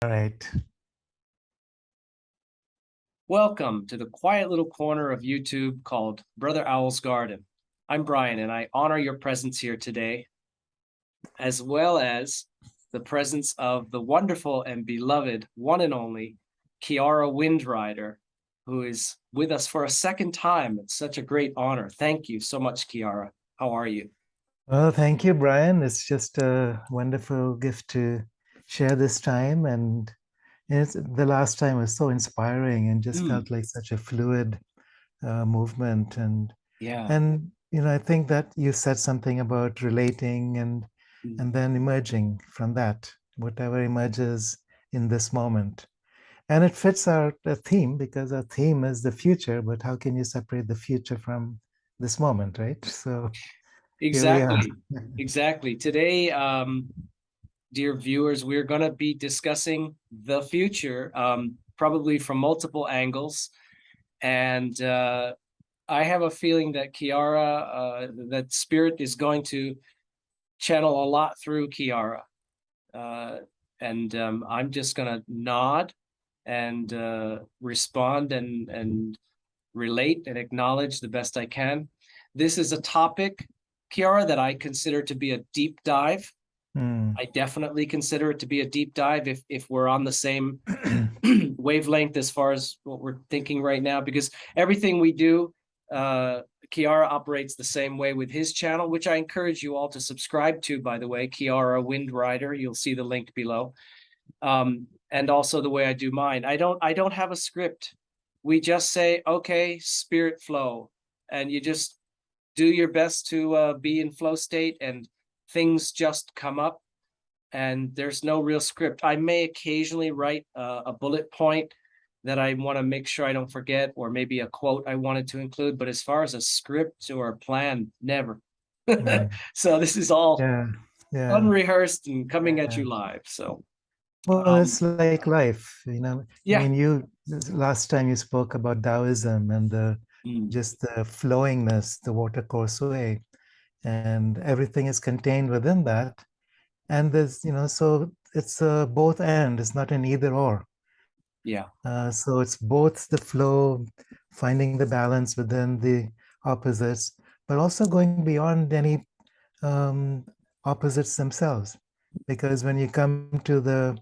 All right. Welcome to the quiet little corner of YouTube called Brother Owl's Garden. I'm Brian, and I honor your presence here today, as well as the presence of the wonderful and beloved one and only Kiara Windrider, who is with us for a second time. It's such a great honor. Thank you so much, Kiara. How are you? Well, thank you, Brian. It's just a wonderful gift to share this time. And the last time was so inspiring and just Mm, felt like such a fluid movement. yeah. And I think that you said something about relating Mm. and then emerging from that, whatever emerges in this moment. And it fits our theme because our theme is the future, but how can you separate the future from this moment, right? So here we are. Exactly. Exactly. Today, dear viewers, we're going to be discussing the future, probably from multiple angles. And I have a feeling that that Spirit is going to channel a lot through Kiara. Uh, and I'm just going to nod and respond and relate and acknowledge the best I can. This is a topic, Kiara, that I consider to be a deep dive. Hmm. I definitely consider it to be a deep dive if we're on the same wavelength as far as what we're thinking right now, because everything we do, Kiara operates the same way with his channel, which I encourage you all to subscribe to, by the way, Kiara Windrider. You'll see the link below. And also the way I do mine. I don't have a script. We just say, okay, spirit flow, and you just do your best to be in flow state, and things just come up, and there's no real script. I may occasionally write a bullet point that I want to make sure I don't forget, or maybe a quote I wanted to include, but as far as a script or a plan, never. Hmm. So this is all Yeah, yeah, unrehearsed and coming at yeah. you live. So Well, um it's like life. I yeah. mean, you last time you spoke about Taoism and the Mm, just the flowingness, the watercourse way, and everything is contained within that. And so it's both and. It's not an either or. yeah. So it's both the flow, finding the balance within the opposites, but also going beyond any um, opposites themselves. Because when you come to the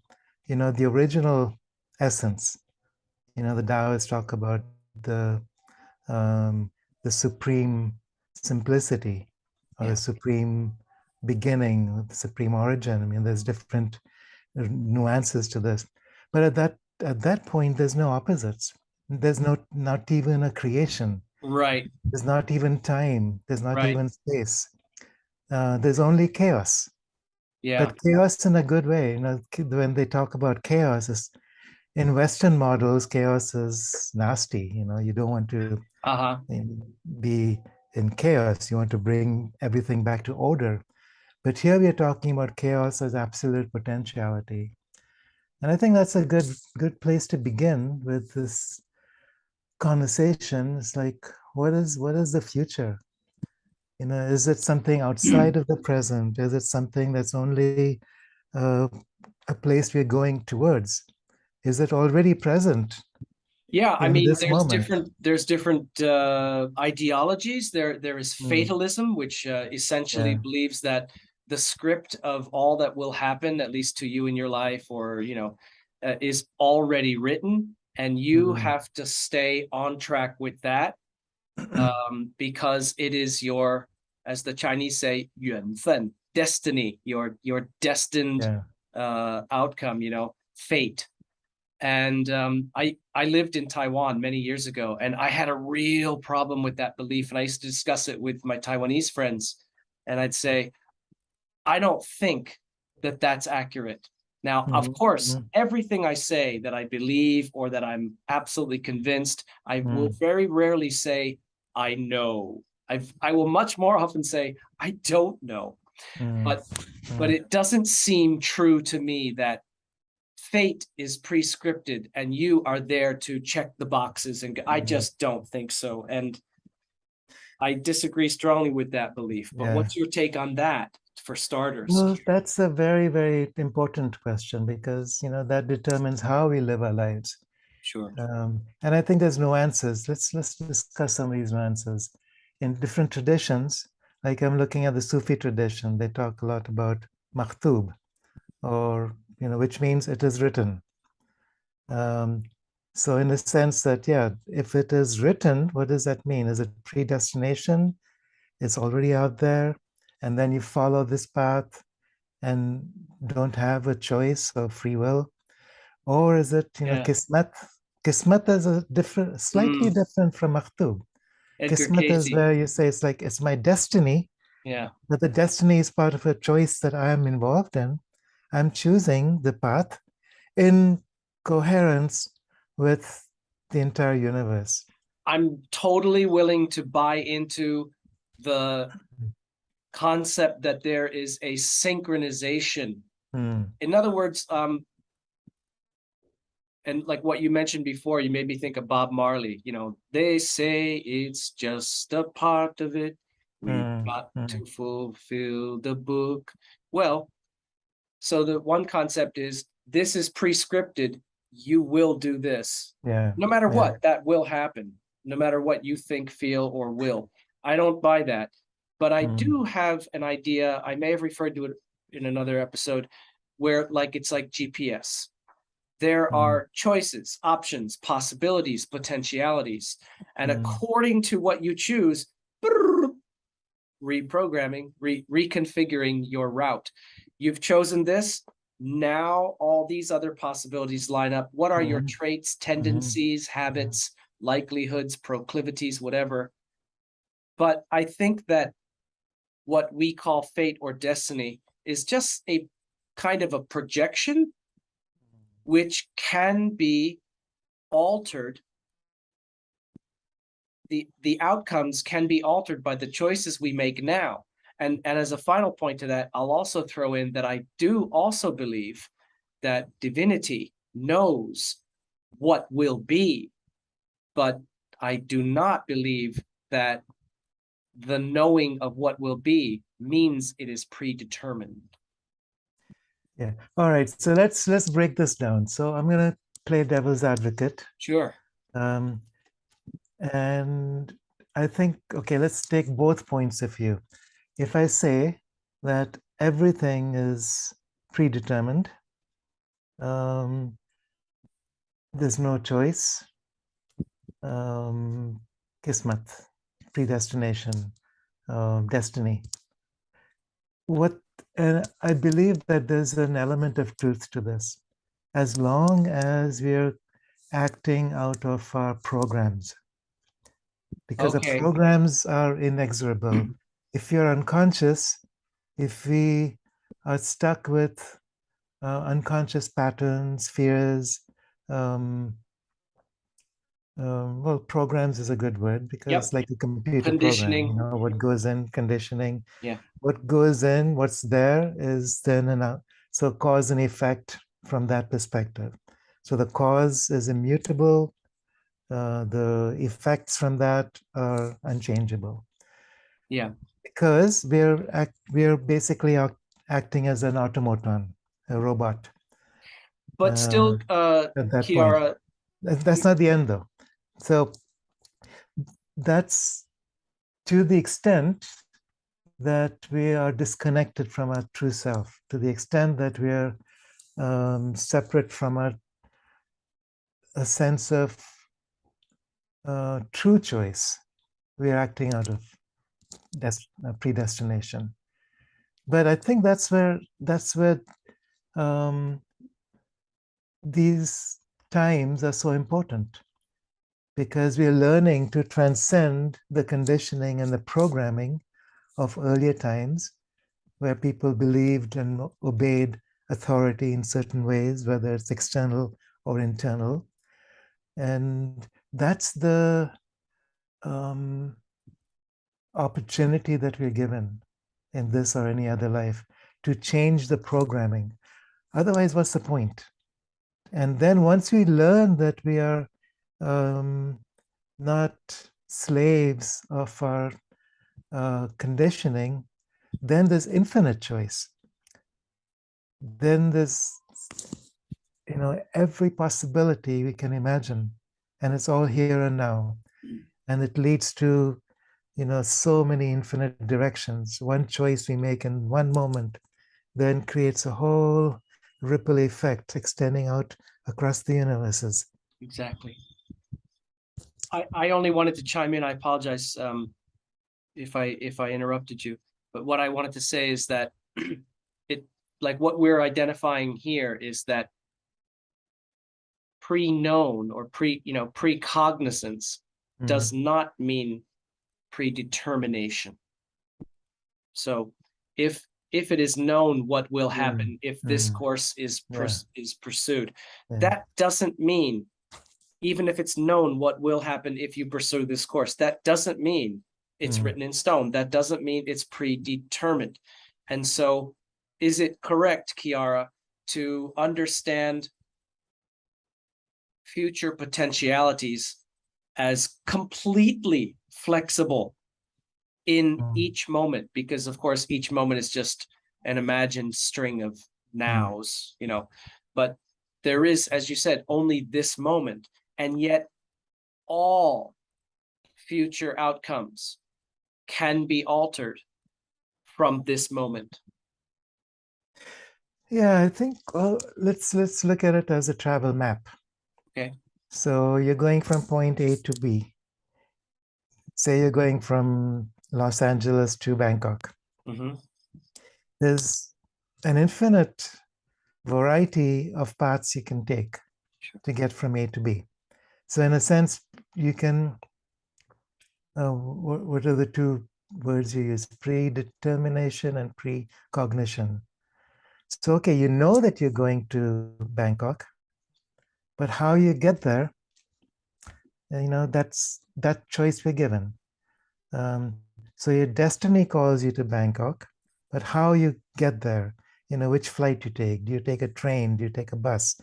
original essence, the Taoists talk about the um, the supreme simplicity or the Yeah. supreme beginning, the supreme origin. I mean, there's different nuances to this, but at that point, there's no opposites. There's not even a creation. Right. There's not even time. There's not Right. even space. There's only chaos, Yeah. but chaos in a good way. When they talk about chaos, in Western models, chaos is nasty. You don't want to Uh-huh. be in chaos. You want to bring everything back to order. But here we are talking about chaos as absolute potentiality. And I think that's a good place to begin with this conversation. It's like, what is the future? Is it something outside of the present? Is it something that's only uh, a place we're going towards? Is it already present Yeah, I in mean, this moment? there's different ideologies. There is Mm, fatalism, which essentially yeah. believes that the script of all that will happen, at least to you in your life, or is already written, and you Mm. have to stay on track with that, because it is your, as the Chinese say, 缘分, destiny, your destined Yeah. outcome, fate. And I lived in Taiwan many years ago, and I had a real problem with that belief. And I used to discuss it with my Taiwanese friends, and I'd say, I don't think that that's accurate. Now, of Mm, course, mm, everything I say that I believe or that I'm absolutely convinced, I will mm, very rarely say I know. I will much more often say I don't know. mm, But mm. it doesn't seem true to me that fate is prescripted and you are there to check the boxes, and I Mm. just don't think so. And I disagree strongly with that belief. But Yeah. what's your take on that for starters? Well, that's a very, very important question because, that determines how we live our lives. Sure. And I think there's no answers. Let's discuss some of these answers. In different traditions, like I'm looking at the Sufi tradition, they talk a lot about maktub, or which means it is written. So in the sense that, yeah, if it is written, what does that mean? Is it predestination? It's already out there, and then you follow this path and don't have a choice or free will? Or is it, Yeah. kismet? Kismet is a different, slightly Mm. different from maktub. Edgar Kismet is Casey. where you say it's my destiny, Yeah. but the destiny is part of a choice that I am involved in. I'm choosing the path in coherence with the entire universe. I'm totally willing to buy into the concept that there is a synchronization. In other words, and like what you mentioned before, you made me think of Bob Marley. They say it's just a part of it. We've got to fulfill the book. Well, so the one concept is this is prescripted. You will do this. Yeah. No matter Yeah. what, that will happen. No matter what you think, feel, or will. I don't buy that. But I do have an idea. I may have referred to it in another episode where it's like GPS. There are choices, options, possibilities, potentialities. And according to what you choose, reprogramming, reconfiguring your route. You've chosen this. Now all these other possibilities line up. What are your traits, tendencies, habits, likelihoods, proclivities, whatever? But I think that what we call fate or destiny is just a kind of a projection which can be altered. The outcomes can be altered by the choices we make now. And as a final point to that, I'll also throw in that I do also believe that divinity knows what will be, but I do not believe that the knowing of what will be means it is predetermined. Yeah. All right. So let's break this down. So I'm gonna play devil's advocate. Sure. And I think, okay, let's take both points of view. If I say that everything is predetermined, there's no choice, kismet, predestination, destiny. I believe that there's an element of truth to this. As long as we're acting out of our programs, because the programs are inexorable. If you're unconscious, if we are stuck with unconscious patterns, fears, well, programs is a good word because like a computer program, Conditioning. what goes in, conditioning, Yeah. what goes in, what's there is then an out. So cause and effect from that perspective. So the cause is immutable. The effects from that are unchangeable. Yeah. Because we're basically acting as an automaton, a robot. But still, At that Kiara, point, that's not the end though. So that's to the extent that we are disconnected from our true self, to the extent that we are separate from a sense of true choice. We are acting out of predestination. But I think that's where these times are so important, because we are learning to transcend the conditioning and the programming of earlier times where people believed and obeyed authority in certain ways, whether it's external or internal. And that's the opportunity that we're given in this or any other life to change the programming. Otherwise, what's the point? And then once we learn that we are not slaves of our conditioning, then there's infinite choice. Then there's, every possibility we can imagine, and it's all here and now. And it leads to, so many infinite directions. One choice we make in one moment then creates a whole ripple effect extending out across the universes. Exactly. I only wanted to chime in. I apologize if I interrupted you, but what I wanted to say is that it, like what we're identifying here is that pre-known or precognizance does not mean predetermination. So if it is known what will happen if this course is pursued, that doesn't mean, even if it's known what will happen if you pursue this course, that doesn't mean it's written in stone. That doesn't mean it's predetermined. And so is it correct, Kiara, to understand future potentialities as completely flexible in each moment? Because of course, each moment is just an imagined string of nows, but there is, as you said, only this moment, and yet all future outcomes can be altered from this moment. Yeah, I think, well, let's look at it as a travel map. Okay. So you're going from point A to B. Say you're going from Los Angeles to Bangkok. There's an infinite variety of paths you can take to get from A to B. So in a sense, you can, what are the two words you use? Predetermination and precognition. So, okay, you know that you're going to Bangkok, but how you get there, that's that choice we're given. So your destiny calls you to Bangkok, but how you get there, which flight you take. Do you take a train? Do you take a bus?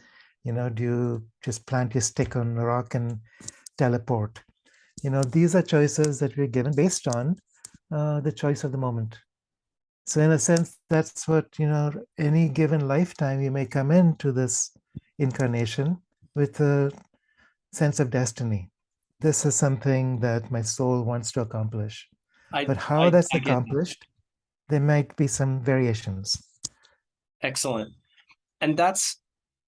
Do you just plant your stick on a rock and teleport? These are choices that we're given based on the choice of the moment. So in a sense, that's what, any given lifetime, you may come into this incarnation with a sense of destiny. This is something that my soul wants to accomplish. But how that's accomplished, there might be some variations. Excellent. And that's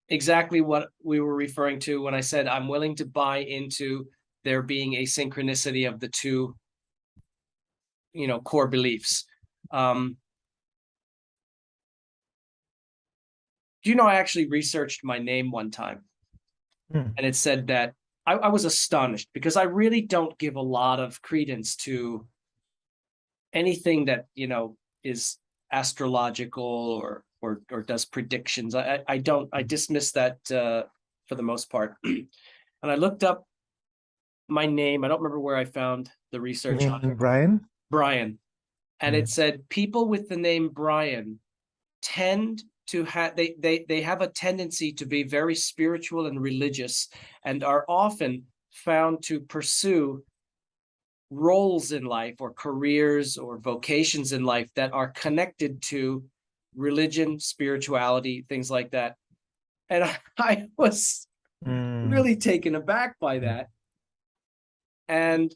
exactly what we were referring to when I said I'm willing to buy into there being a synchronicity of the two, core beliefs. I actually researched my name one time, and it said that I was astonished because I really don't give a lot of credence to anything that is astrological or does predictions. I dismiss that for the most part. And I looked up my name. I don't remember where I found the research on it. Brian. And it said people with the name Brian tend to have they have a tendency to be very spiritual and religious, and are often found to pursue roles in life or careers or vocations in life that are connected to religion, spirituality, things like that. And I was really taken aback by that. And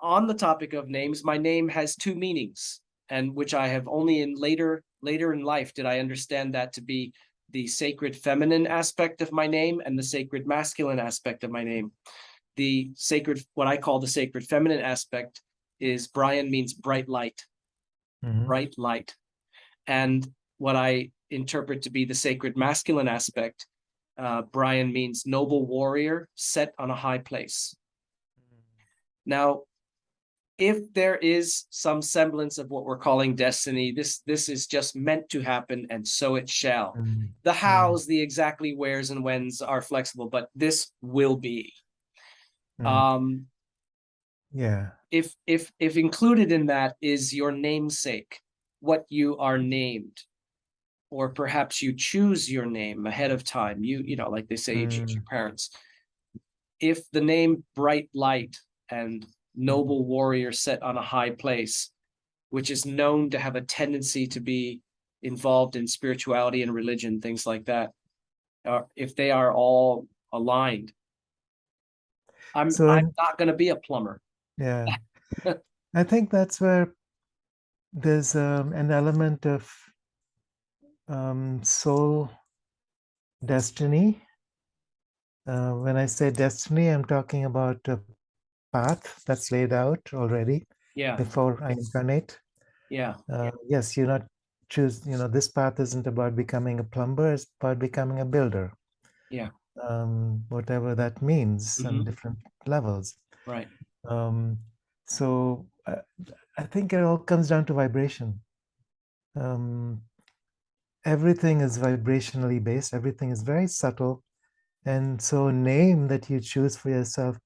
on the topic of names, my name has two meanings, and which I have only in later in life did I understand that to be the sacred feminine aspect of my name and the sacred masculine aspect of my name. The sacred, what I call the sacred feminine aspect, is Brian means bright light, bright light. And what I interpret to be the sacred masculine aspect, Brian means noble warrior set on a high place. Now, if there is some semblance of what we're calling destiny, this is just meant to happen, and so it shall. The hows, the exactly wheres and whens are flexible, but this will be. Yeah. If included in that is your namesake, what you are named, or perhaps you choose your name ahead of time. Like they say, you choose your parents. If the name bright light and noble warrior set on a high place which is known to have a tendency to be involved in spirituality and religion, things like that, if they are all aligned, I'm So, not going to be a plumber. yeah, I think that's where there's an element of soul destiny. When I say destiny, I'm talking about a path that's laid out already Yeah, before I incarnate. yeah, Yes, you're not choose, this path isn't about becoming a plumber, it's about becoming a builder, yeah. whatever that means on Hmm. different levels. Right. Um, so I think it all comes down to vibration. Um, Everything is vibrationally based, everything is very subtle. And so, a name that you choose for yourself,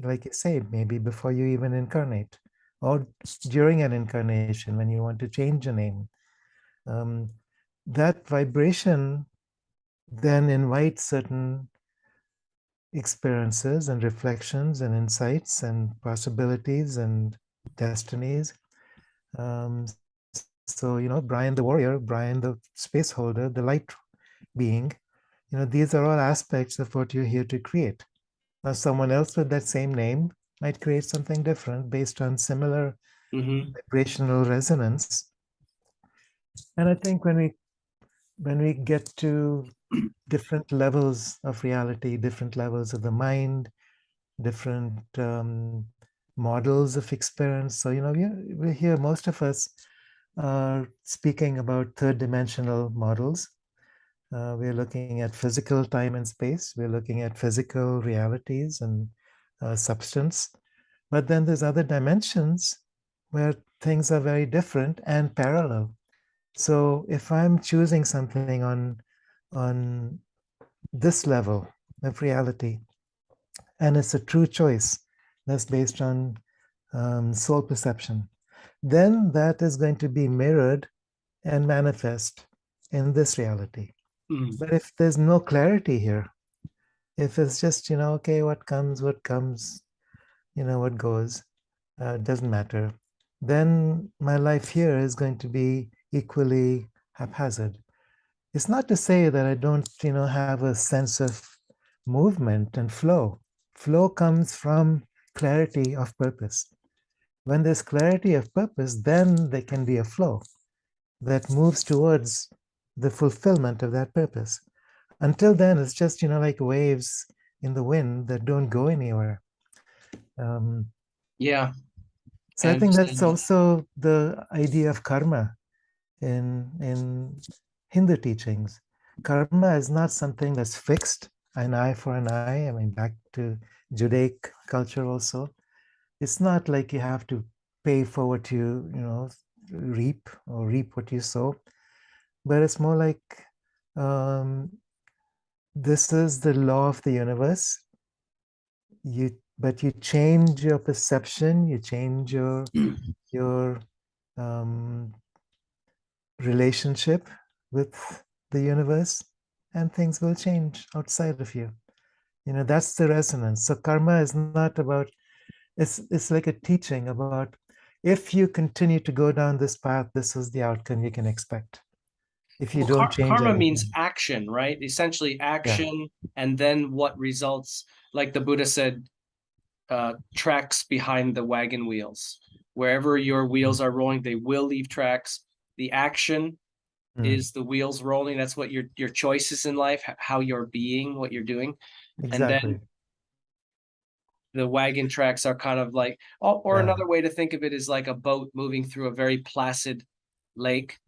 like you say, maybe before you even incarnate, or during an incarnation when you want to change a name, um, that vibration then invites certain experiences and reflections and insights and possibilities and destinies. Um, so, Brian the warrior, Brian the space holder, the light being, these are all aspects of what you're here to create. Now, someone else with that same name might create something different based on similar Hmm. vibrational resonance. And I think when we get to different levels of reality, different levels of the mind, different models of experience. So, we're here, most of us are speaking about third dimensional models. We're looking at physical time and space. We're looking at physical realities and substance. But then there's other dimensions where things are very different and parallel. So if I'm choosing something on this level of reality, and it's a true choice that's based on soul perception, then that is going to be mirrored and manifest in this reality. Mm. But if there's no clarity here, if it's just, okay, what comes, what goes, doesn't matter, then my life here is going to be equally haphazard. It's not to say that I don't, have a sense of movement and flow. Flow comes from clarity of purpose. When there's clarity of purpose, then there can be a flow that moves towards the fulfillment of that purpose. Until then, it's just, like waves in the wind that don't go anywhere. Um, Yeah, I so I think that's understand that. also the idea of karma in Hindu teachings. Karma is not something that's fixed, an eye for an eye. I mean, back to Judaic culture also. It's not like you have to pay for what you reap or reap what you sow, but it's more like um, this is the law of the universe. But you change your perception, you change your um, relationship with the universe, and things will change outside of you. That's the resonance. So karma is not about, it's like a teaching about, if you continue to go down this path, this is the outcome you can expect if you Well, don't change karma means anything. action, right? Essentially Yeah. action, and then what results, like the Buddha said, tracks behind the wagon wheels. Wherever your wheels are rolling, they will leave tracks. The action Mm, is the wheels rolling. That's what your choices in life, how you're being, what you're doing. And then exactly. the wagon tracks are kind of like, or Yeah. another way to think of it is like a boat moving through a very placid lake.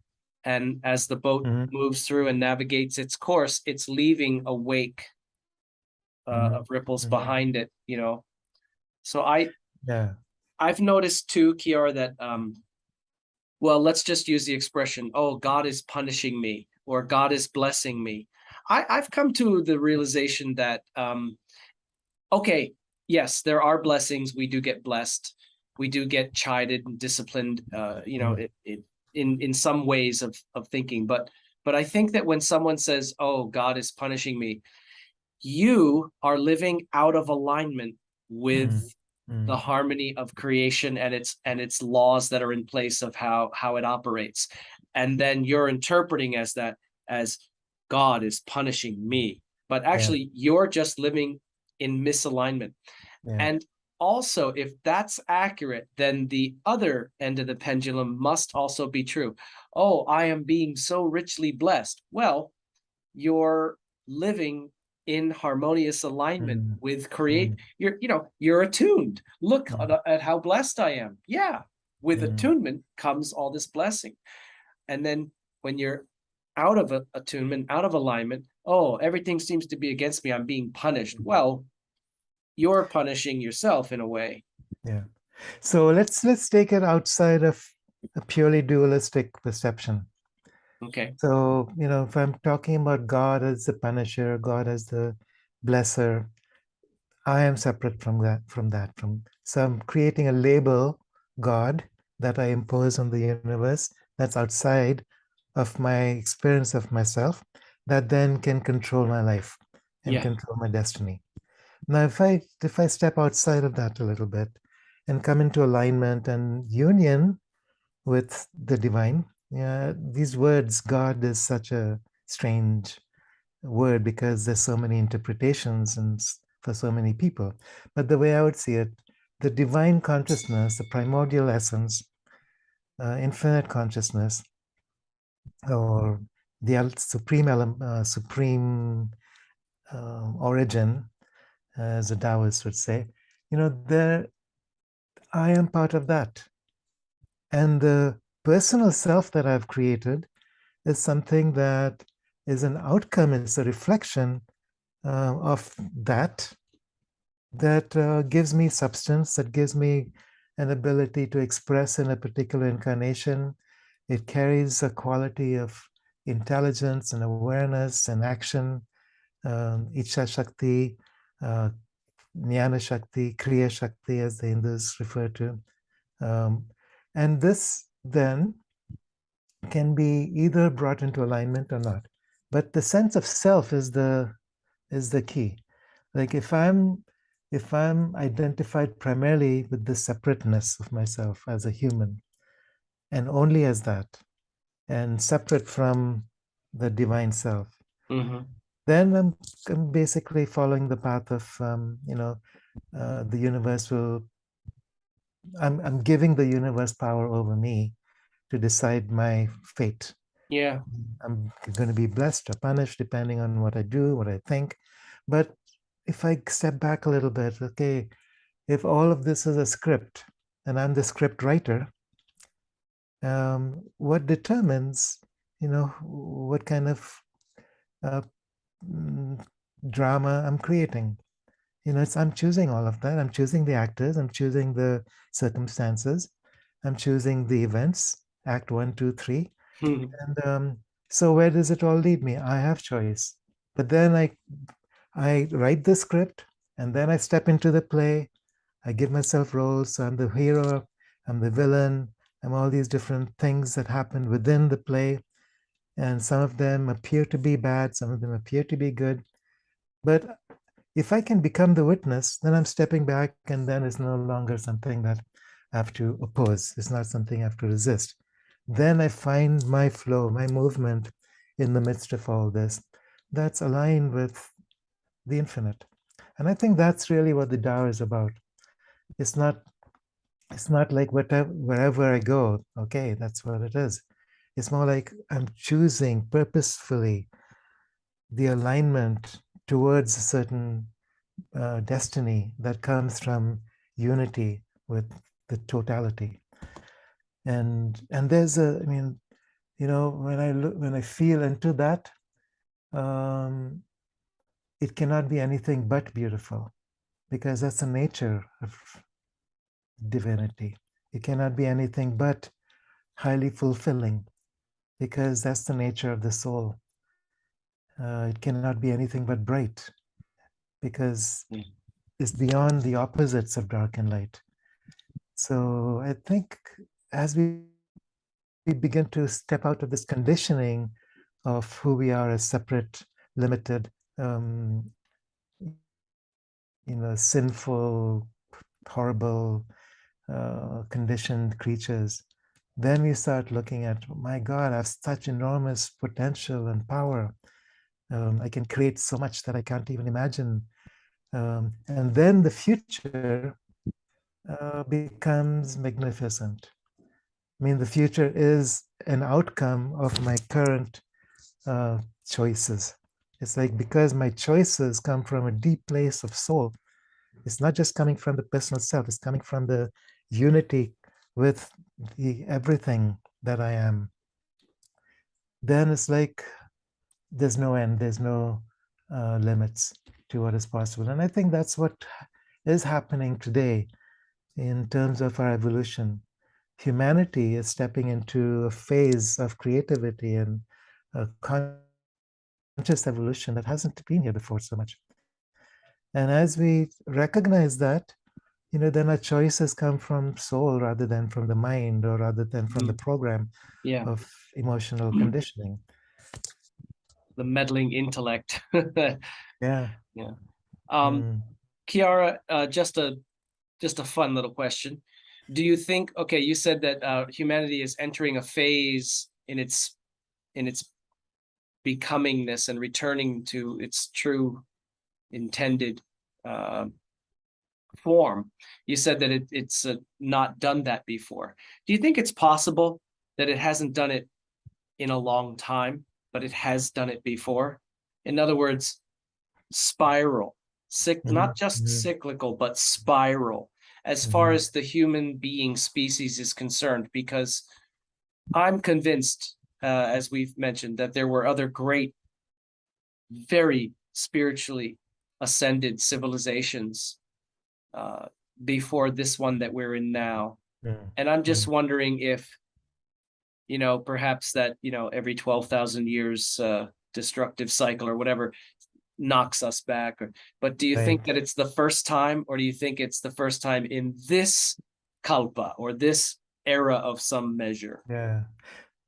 And as the boat Hmm. moves through and navigates its course, it's leaving a wake Hmm. of ripples Hmm. behind it, you know. So Yeah. I've noticed too, Kiara, that well, let's just use the expression, oh, God is punishing me or God is blessing me. I've come to the realization that okay, yes, there are blessings. We do get blessed. We do get chided and disciplined, Mm, in some ways of thinking. But I think that when someone says, "Oh, God is punishing me," you are living out of alignment with mm, the harmony of creation and its laws that are in place of how it operates. And then you're interpreting as that as God is punishing me. But Yeah. actually, you're just living in misalignment. Yeah. And also, if that's accurate, then the other end of the pendulum must also be true. Oh, I am being so richly blessed. Well, you're living in harmonious alignment Mm. with create. Mm. You're attuned. Look Mm. at how blessed I am. Yeah. With Mm. attunement comes all this blessing. And then when you're out of attunement, out of alignment, oh, everything seems to be against me. I'm being punished. Well, you're punishing yourself in a way. Yeah. So let's take it outside of a purely dualistic perception. Okay. So, if I'm talking about God as the punisher, God as the blesser, I am separate from so I'm creating a label, God, that I impose on the universe that's outside of my experience of myself, that then can control my life and Yeah. control my destiny. Now, if I step outside of that a little bit and come into alignment and union with the divine, yeah, these words, God is such a strange word because there's so many interpretations and for so many people. But the way I would see it, the divine consciousness, the primordial essence, infinite consciousness, or the supreme origin, as a Taoist would say, there I am part of that. And the personal self that I've created is something that is an outcome, it's a reflection of that gives me substance, that gives me an ability to express in a particular incarnation. It carries a quality of intelligence and awareness and action, Icha Shakti, uh, Jnana Shakti, Kriya Shakti, as the Hindus refer to. Um, and this then can be either brought into alignment or not. But the sense of self is the key. Like if I'm identified primarily with the separateness of myself as a human and only as that, and separate from the divine self, Mm-hmm. then I'm basically following the path of the universe will. I'm giving the universe power over me to decide my fate. Yeah. I'm going to be blessed or punished depending on what I do, what I think. But if I step back a little bit, okay, if all of this is a script and I'm the script writer, what determines, what kind of uh, mm, drama I'm creating? I'm choosing all of that. I'm choosing the actors. I'm choosing the circumstances. I'm choosing the events, act one, two, three. And so where does it all lead me? I have choice. But then I write the script and then I step into the play. I give myself roles. So I'm the hero, I'm the villain, I'm all these different things that happen within the play. And some of them appear to be bad, some of them appear to be good. But if I can become the witness, then I'm stepping back, and then it's no longer something that I have to oppose. It's not something I have to resist. Then I find my flow, my movement in the midst of all this that's aligned with the infinite. And I think that's really what the Tao is about. It's not it's not like wherever I go, okay, that's what it is. It's more like I'm choosing purposefully the alignment towards a certain destiny that comes from unity with the totality. And there's I mean, when I feel into that, um, it cannot be anything but beautiful because that's the nature of divinity. It cannot be anything but highly fulfilling because that's the nature of the soul. It cannot be anything but bright because it's beyond the opposites of dark and light. So I think as we begin to step out of this conditioning of who we are as separate, limited, sinful horrible, conditioned creatures, then we start looking at, my God, I have such enormous potential and power. I can create so much that I can't even imagine. And then the future becomes magnificent. I mean, the future is an outcome of my current choices. It's like, because my choices come from a deep place of soul, it's not just coming from the personal self, it's coming from the unity with the everything that I am. Then it's like there's no end, there's no limits to what is possible. And I think that's what is happening today in terms of our evolution. Humanity is stepping into a phase of creativity and conscious evolution that hasn't been here before so much. And as we recognize that, then our choices come from soul rather than from the mind, or rather than from the program Yeah. of emotional conditioning. The meddling intellect. Yeah. Yeah. Mm. Kiara, just a fun little question. Do you think, okay, you said that humanity is entering a phase in its becomingness and returning to its true intended form. You said that it's not done that before. Do you think it's possible that it hasn't done it in a long time, but it has done it before? In other words, spiral, not just cyclical, but spiral, as far as the human being species is concerned, because I'm convinced, as we've mentioned, that there were other great, very spiritually ascended civilizations before this one that we're in now. And I'm just wondering if, perhaps that, every 12,000 years destructive cycle or whatever knocks us back. But do you think that it's the first time, or do you think it's the first time in this kalpa or this era of some measure?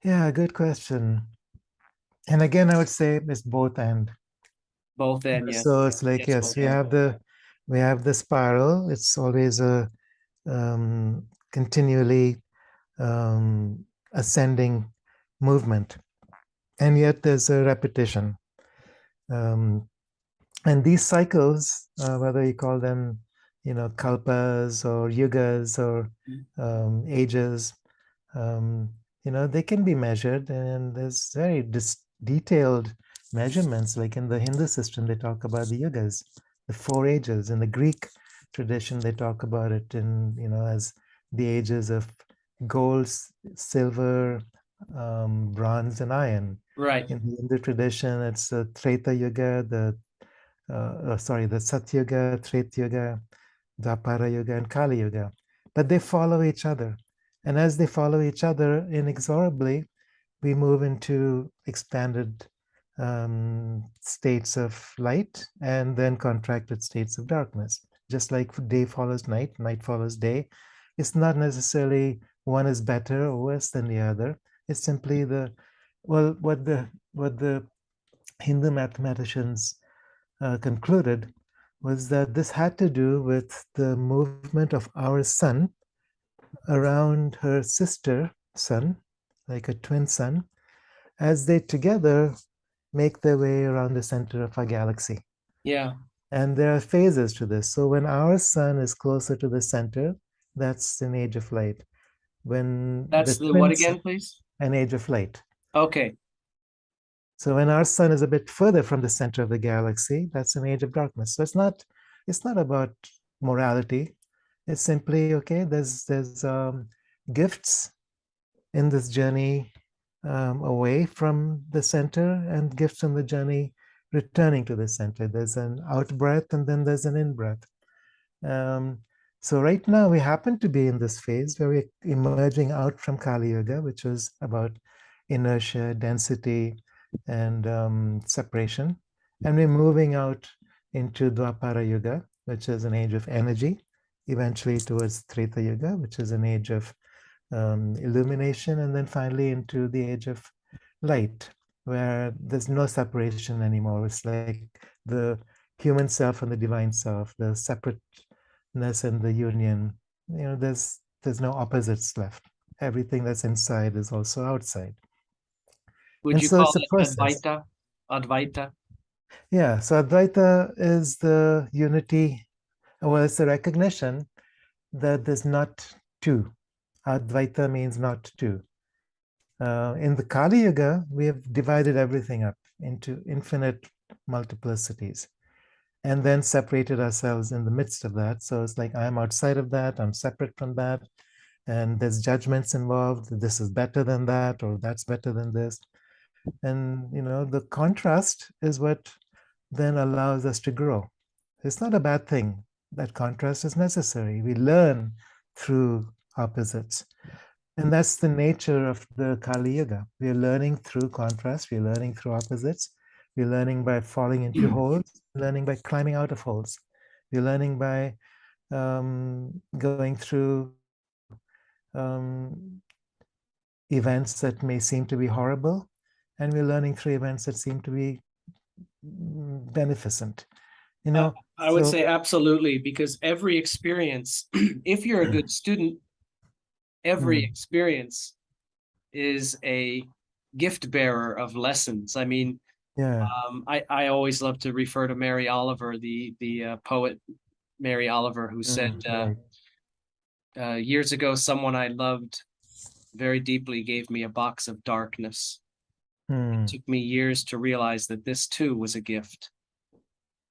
Yeah, good question. And again, I would say it's both and. Both and, yes. So it's like, yes, we have the spiral. It's always a continually ascending movement, and yet there's a repetition. And these cycles, whether you call them, kalpas or yugas or ages, they can be measured, and there's very detailed measurements. Like in the Hindu system, they talk about the yugas, the 4 ages. In the Greek tradition, they talk about it in, as the ages of gold, silver, bronze, and iron. Right. In the Hindu tradition, it's the Treta Yuga, the Satya Yuga, Treta Yuga, Dwapara Yuga, and Kali Yuga. But they follow each other. And as they follow each other, inexorably, we move into expanded states of light and then contracted states of darkness. Just like day follows night, night follows day. It's not necessarily one is better or worse than the other. It's simply what the Hindu mathematicians concluded was that this had to do with the movement of our sun around her sister sun, like a twin sun, as they together make their way around the center of our galaxy. Yeah. And there are phases to this. So when our sun is closer to the center, that's an age of light. When that's the what again, please? An age of light. Okay. So when our sun is a bit further from the center of the galaxy, that's an age of darkness. So it's not about morality. It's simply, okay, there's gifts in this journey away from the center, and gifts on the journey returning to the center. There's an out breath and then there's an in breath. So right now we happen to be in this phase where we're emerging out from Kali Yuga, which was about inertia, density, and separation. And we're moving out into Dwapara Yuga, which is an age of energy, eventually towards Treta Yuga, which is an age of illumination, and then finally into the age of light, where there's no separation anymore. It's like the human self and the divine self, the separate and the union, there's no opposites left. Everything that's inside is also outside. Would And you so call it's a it process. Advaita? Advaita? Yeah. So Advaita is the unity, well, it's the recognition that there's not two. Advaita means not two. In the Kali Yuga, we have divided everything up into infinite multiplicities and then separated ourselves in the midst of that. So it's like I'm outside of that, I'm separate from that, and there's judgments involved. This is better than that, or that's better than this. And the contrast is what then allows us to grow. It's not a bad thing. That contrast is necessary. We learn through opposites. And that's the nature of the Kali Yuga. We're learning through contrast, we're learning through opposites, we're learning by falling into holes, learning by climbing out of holes. We're learning by going through events that may seem to be horrible, and we're learning through events that seem to be beneficent. I would So say absolutely, because every experience, if you're a good student, every experience is a gift bearer of lessons. I mean, yeah. I always love to refer to Mary Oliver, the poet Mary Oliver, who said Right. years ago, someone I loved very deeply gave me a box of darkness. It took me years to realize that this too was a gift.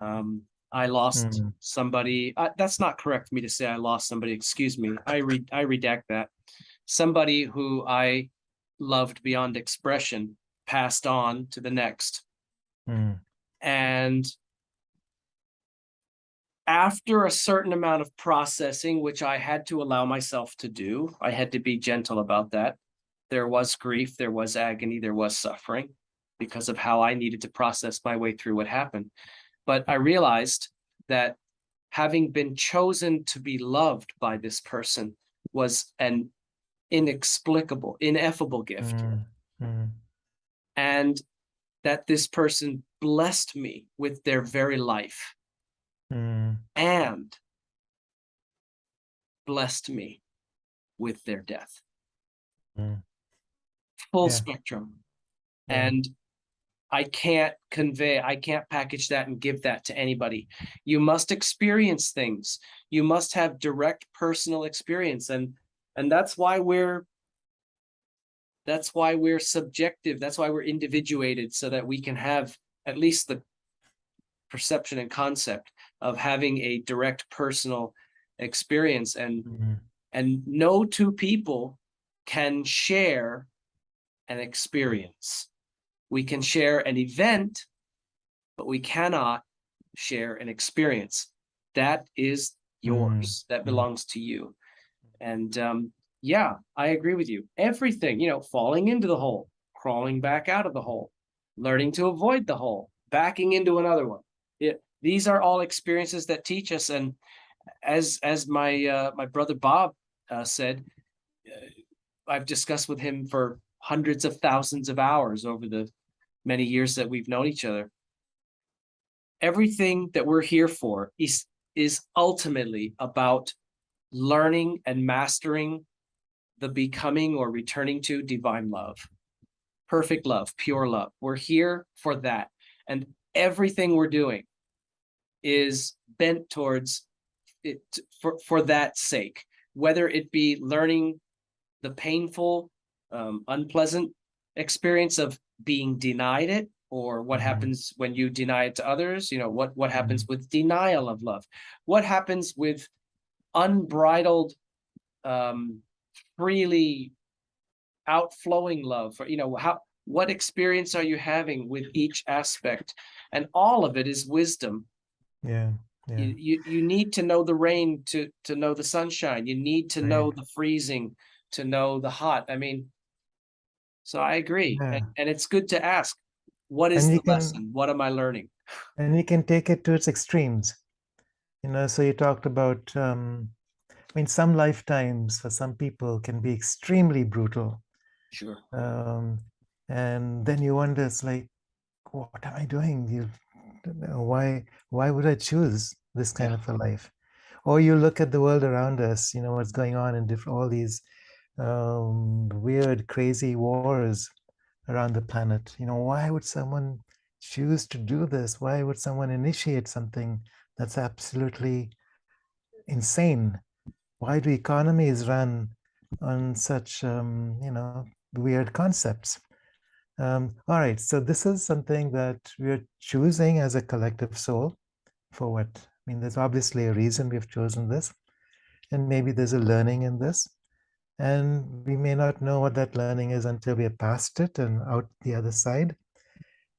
I lost somebody. That's not correct for me to say I lost somebody. Excuse me. I redact that. Somebody who I loved beyond expression passed on to the next. And after a certain amount of processing, which I had to allow myself to do, I had to be gentle about that. There was grief, there was agony, there was suffering because of how I needed to process my way through what happened. But I realized that having been chosen to be loved by this person was an inexplicable, ineffable gift. And that this person blessed me with their very life and blessed me with their death. Full spectrum. Yeah. And I can't package that and give that to anybody. You must experience things. You must have direct personal experience. And that's why we're subjective. That's why we're individuated, so that we can have at least the perception and concept of having a direct personal experience. And no two people can share an experience. We can share an event, but we cannot share an experience. That is yours. That belongs to you. And yeah, I agree with you. Everything, falling into the hole, crawling back out of the hole, learning to avoid the hole, backing into another one. These are all experiences that teach us. And as my brother Bob said, I've discussed with him for hundreds of thousands of hours over the many years that we've known each other. Everything that we're here for is ultimately about learning and mastering the becoming or returning to divine love, perfect love, pure love. We're here for that. And everything we're doing is bent towards it for that sake, whether it be learning the painful, unpleasant experience of being denied it, or what happens when you deny it to others. What happens with denial of love, what happens with unbridled, freely outflowing love. What experience are you having with each aspect? And all of it is wisdom. Yeah. You need to know the rain to know the sunshine. You need to know the freezing to know the hot. I mean, so I agree. Yeah. And it's good to ask, what is And the lesson? What am I learning? you can take it to its extremes. So you talked about, some lifetimes for some people can be extremely brutal. Sure. And then you wonder, it's like, what am I doing? Why would I choose this kind of a life? Or you look at the world around us, what's going on in all these weird, crazy wars around the planet. Why would someone choose to do this? Why would someone initiate something that's absolutely insane? Why do economies run on such, weird concepts? All right, so this is something that we're choosing as a collective soul for what? I mean, there's obviously a reason we've chosen this, and maybe there's a learning in this. And we may not know what that learning is until we are past it and out the other side.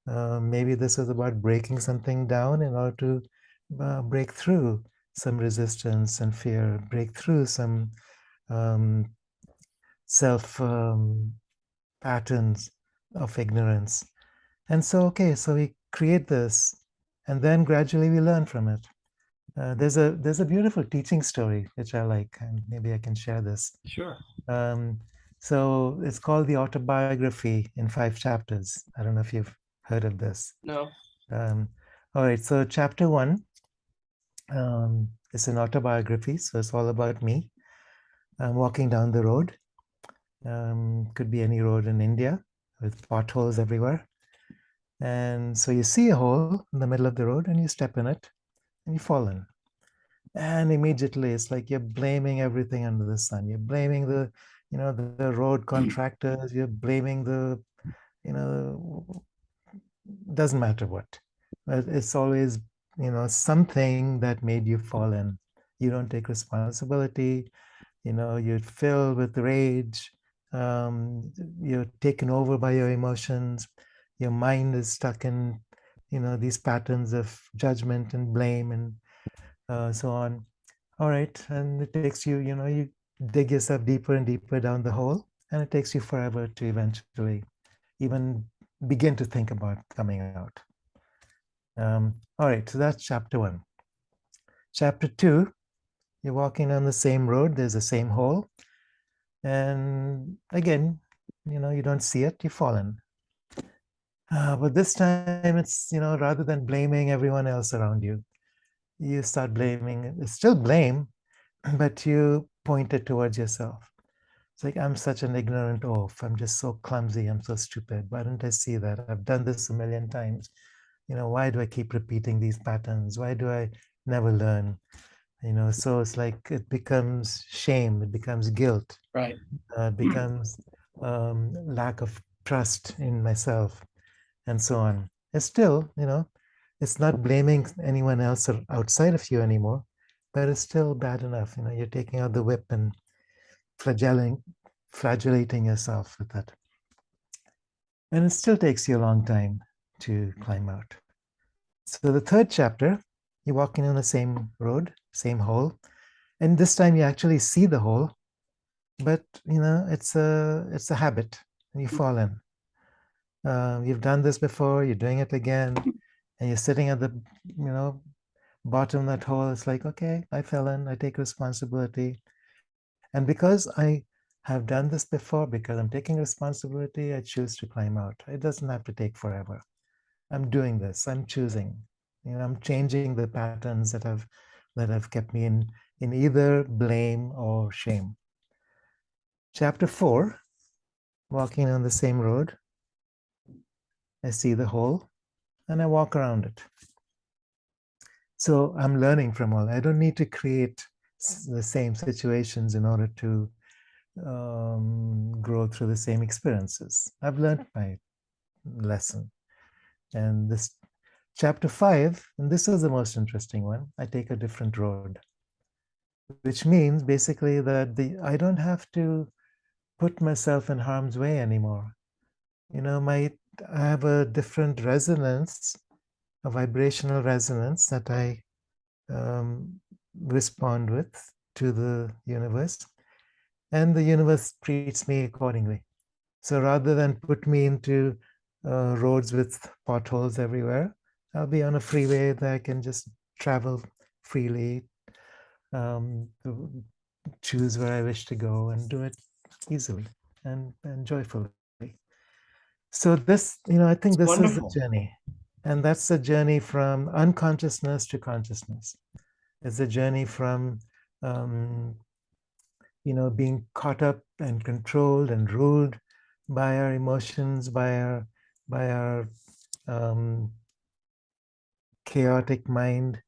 Maybe this is about breaking something down in order to break through some resistance and fear, break through some um, self patterns of ignorance. And so, okay, so we create this, and then gradually we learn from it. There's a beautiful teaching story which I like, and maybe I can share this. Sure. Um, so it's called the autobiography in 5 chapters. I don't know if you've heard of this. No. Um, all right, so chapter 1 is an autobiography, so it's all about me. I'm walking down the road. Could be any road in India with potholes everywhere. And so you see a hole in the middle of the road and you step in it and you fall in. And immediately it's like you're blaming everything under the sun. You're blaming the road contractors, you're blaming doesn't matter what. But it's always, something that made you fall in. You don't take responsibility, you're filled with rage, you're taken over by your emotions, your mind is stuck in, these patterns of judgment and blame and so on. All right, and it takes you, you dig yourself deeper and deeper down the hole, and it takes you forever to eventually even begin to think about coming out. All right, so that's chapter 1. Chapter 2, you're walking on the same road, there's the same hole, and again, you don't see it, you fall in. But this time it's, rather than blaming everyone else around you, you start blaming, it's still blame, but you point it towards yourself. It's like, I'm such an ignorant oaf. I'm just so clumsy. I'm so stupid. Why didn't I see that? I've done this a million times. Why do I keep repeating these patterns? Why do I never learn? So it's like it becomes shame, it becomes guilt, Right. it becomes lack of trust in myself, and so on. It's still, it's not blaming anyone else or outside of you anymore, but it's still bad enough. You're taking out the whip and flagellating yourself with that. And it still takes you a long time to climb out. So the third chapter, you're walking on the same road, same hole, and this time you actually see the hole, but it's a habit, and you fall in. You've done this before, you're doing it again, and you're sitting at the bottom of that hole. It's like, okay, I fell in, I take responsibility. And because I have done this before, because I'm taking responsibility, I choose to climb out. It doesn't have to take forever. I'm doing this, I'm choosing. I'm changing the patterns that have kept me in either blame or shame. Chapter 4, walking on the same road, I see the hole and I walk around it. So I'm learning from all. I don't need to create the same situations in order to grow through the same experiences. I've learned my lesson. And this chapter 5, and this is the most interesting one, I take a different road, which means basically that I don't have to put myself in harm's way anymore. I have a different resonance, a vibrational resonance that I respond with to the universe, and the universe treats me accordingly. So rather than put me into roads with potholes everywhere, I'll be on a freeway that I can just travel freely, choose where I wish to go, and do it easily and joyfully. So this, I think this is the Wonderful. journey. And that's the journey from unconsciousness to consciousness. It's a journey from um, being caught up and controlled and ruled by our emotions, by our um, chaotic mind,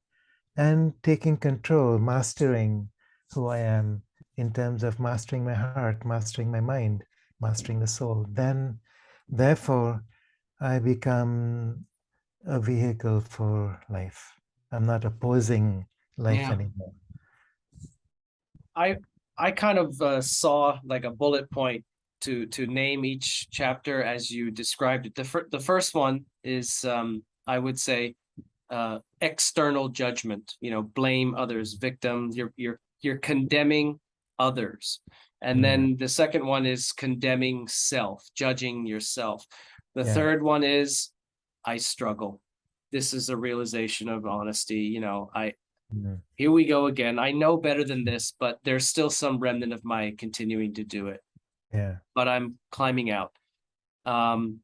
and taking control, mastering who I am in terms of mastering my heart, mastering my mind, mastering the soul. Then, therefore, I become a vehicle for life. I'm not opposing life Yeah. anymore. I I kind of saw like a bullet point to name each chapter as you described it. The first one is I would say external judgment, blame others, victim, you're condemning others. And Mm, then the second one is condemning self, judging yourself. The yeah. third one is I struggle. This is a realization of honesty. I Mm, here we go again. I know better than this, but there's still some remnant of my continuing to do it. yeah. But I'm climbing out. Um,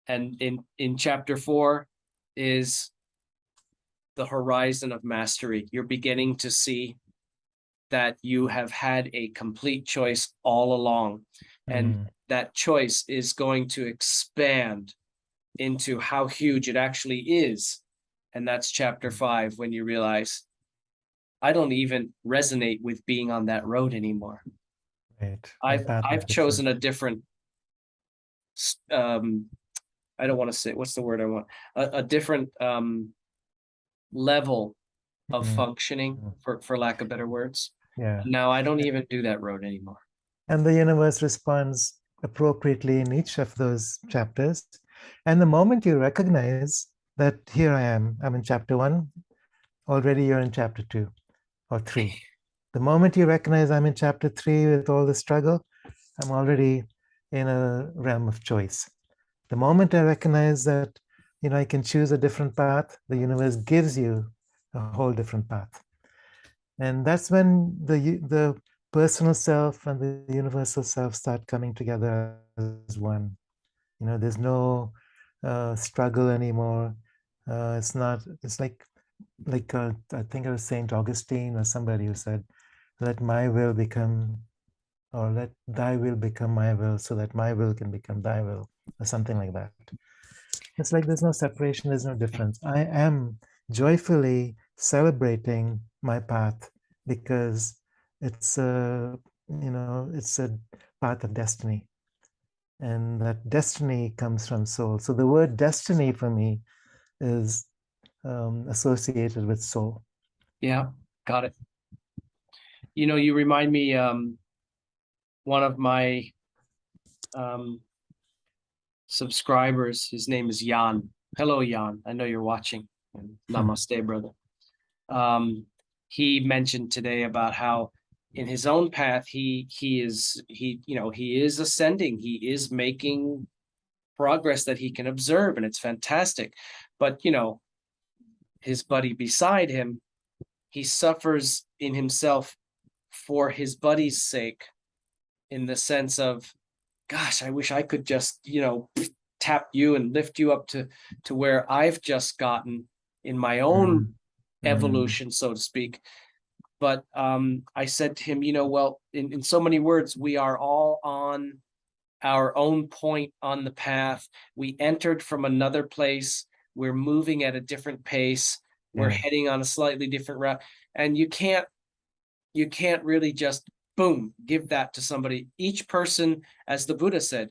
and in chapter 4 is the horizon of mastery. You're beginning to see that you have had a complete choice all along. And Mm, that choice is going to expand into how huge it actually is. And that's chapter 5 when you realize I don't even resonate with being on that road anymore. right. My I've path is I've different. chosen a different um I don't want to say what's the word I want a different level of Mm, functioning mm, for lack of better words. yeah. Now I don't even do that road anymore. And the universe responds appropriately in each of those chapters. And the moment you recognize that here I am, I'm in chapter 1, already you're in chapter 2 or 3. The moment you recognize I'm in chapter 3 with all the struggle, I'm already in a realm of choice. The moment I recognize that, I can choose a different path, the universe gives you a whole different path. And that's when the personal self and the universal self start coming together as one. There's no struggle anymore. It's not. It's like I think it was Saint Augustine or somebody who said, "Let my will become, or let thy will become my will, so that my will can become thy will," or something like that. It's like there's no separation, there's no difference. I am joyfully celebrating my path because it's a path of destiny. And that destiny comes from soul. So the word destiny for me is associated with soul. Yeah, got it. You remind me one of my um subscribers, his name is Jan. Hello, Jan. I know you're watching. And namaste, brother. Um, he mentioned today about how in his own path he is ascending. He is making progress that he can observe, and it's fantastic. But his buddy beside him, he suffers in himself for his buddy's sake, in the sense of, gosh, I wish I could just, tap you and lift you up to where I've just gotten in my own Mm, mm, evolution, so to speak. But I said to him, well, in so many words, we are all on our own point on the path. We entered from another place. We're moving at a different pace. We're yeah, heading on a slightly different route. And you can't really just boom give that to somebody. Each person, as the Buddha said,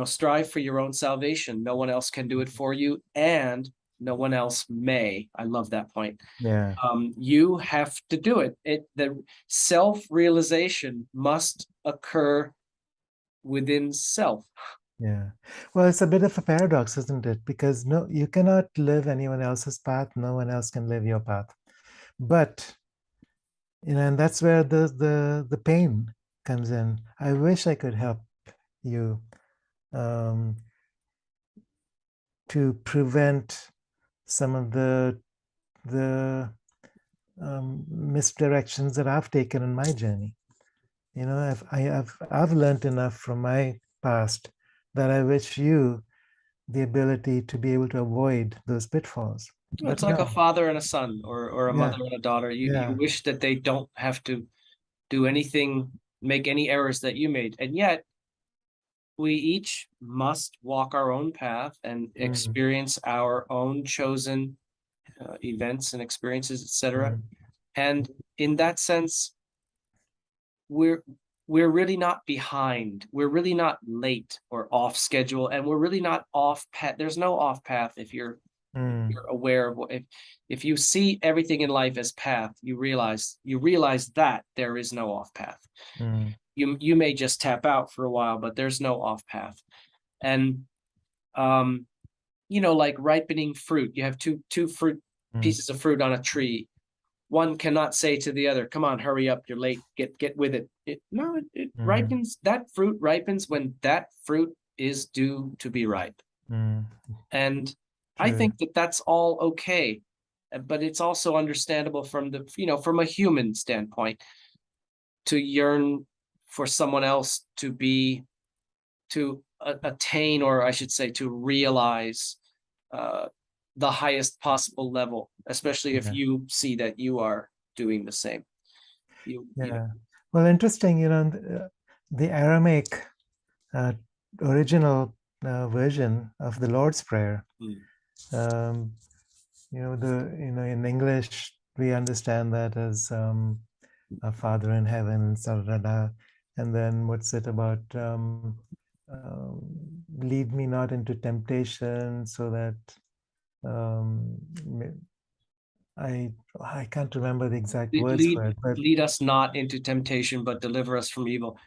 strive for your own salvation. No one else can do it for you, and no one else may. I love that point. yeah, You have to do it. The self-realization must occur within self. yeah. Well, it's a bit of a paradox, isn't it? Because no, you cannot live anyone else's path. No one else can live your path. But and that's where the pain comes in. I wish I could help you um, to prevent some of the misdirections that I've taken in my journey. I've learned enough from my past that I wish you the ability to be able to avoid those pitfalls. It's But like a no, father and a son, or a mother yeah, and a daughter. You yeah, wish that they don't have to do anything, make any errors that you made, and yet we each must walk our own path and mm, experience our own chosen events and experiences, etc. mm, And in that sense, we're we're really not behind. We're really not late or off schedule, and we're really not off path. There's no off path if mm, you're aware of what if you see everything in life as path, you realize that there is no off path. mm, You may just tap out for a while, but there's no off path. And um, like ripening fruit, you have two fruit mm, pieces of fruit on a tree. One cannot say to the other, come on, hurry up, you're late, get with it. It mm, ripens. That fruit ripens when that fruit is due to be ripe. mm. And I True. think that that's all okay, but it's also understandable from a human standpoint to yearn for someone else to attain, or I should say to realize uh, the highest possible level, especially if Yeah, you see that you are doing the same. You know. yeah. Well, interesting, the Aramaic uh, original version of the Lord's Prayer. Mm. Um, in English we understand that as our Father in heaven, sarada, and then what's it about? Um, Lead me not into temptation, so that um, I can't remember the exact words lead for it, but lead us not into temptation, but deliver us from evil.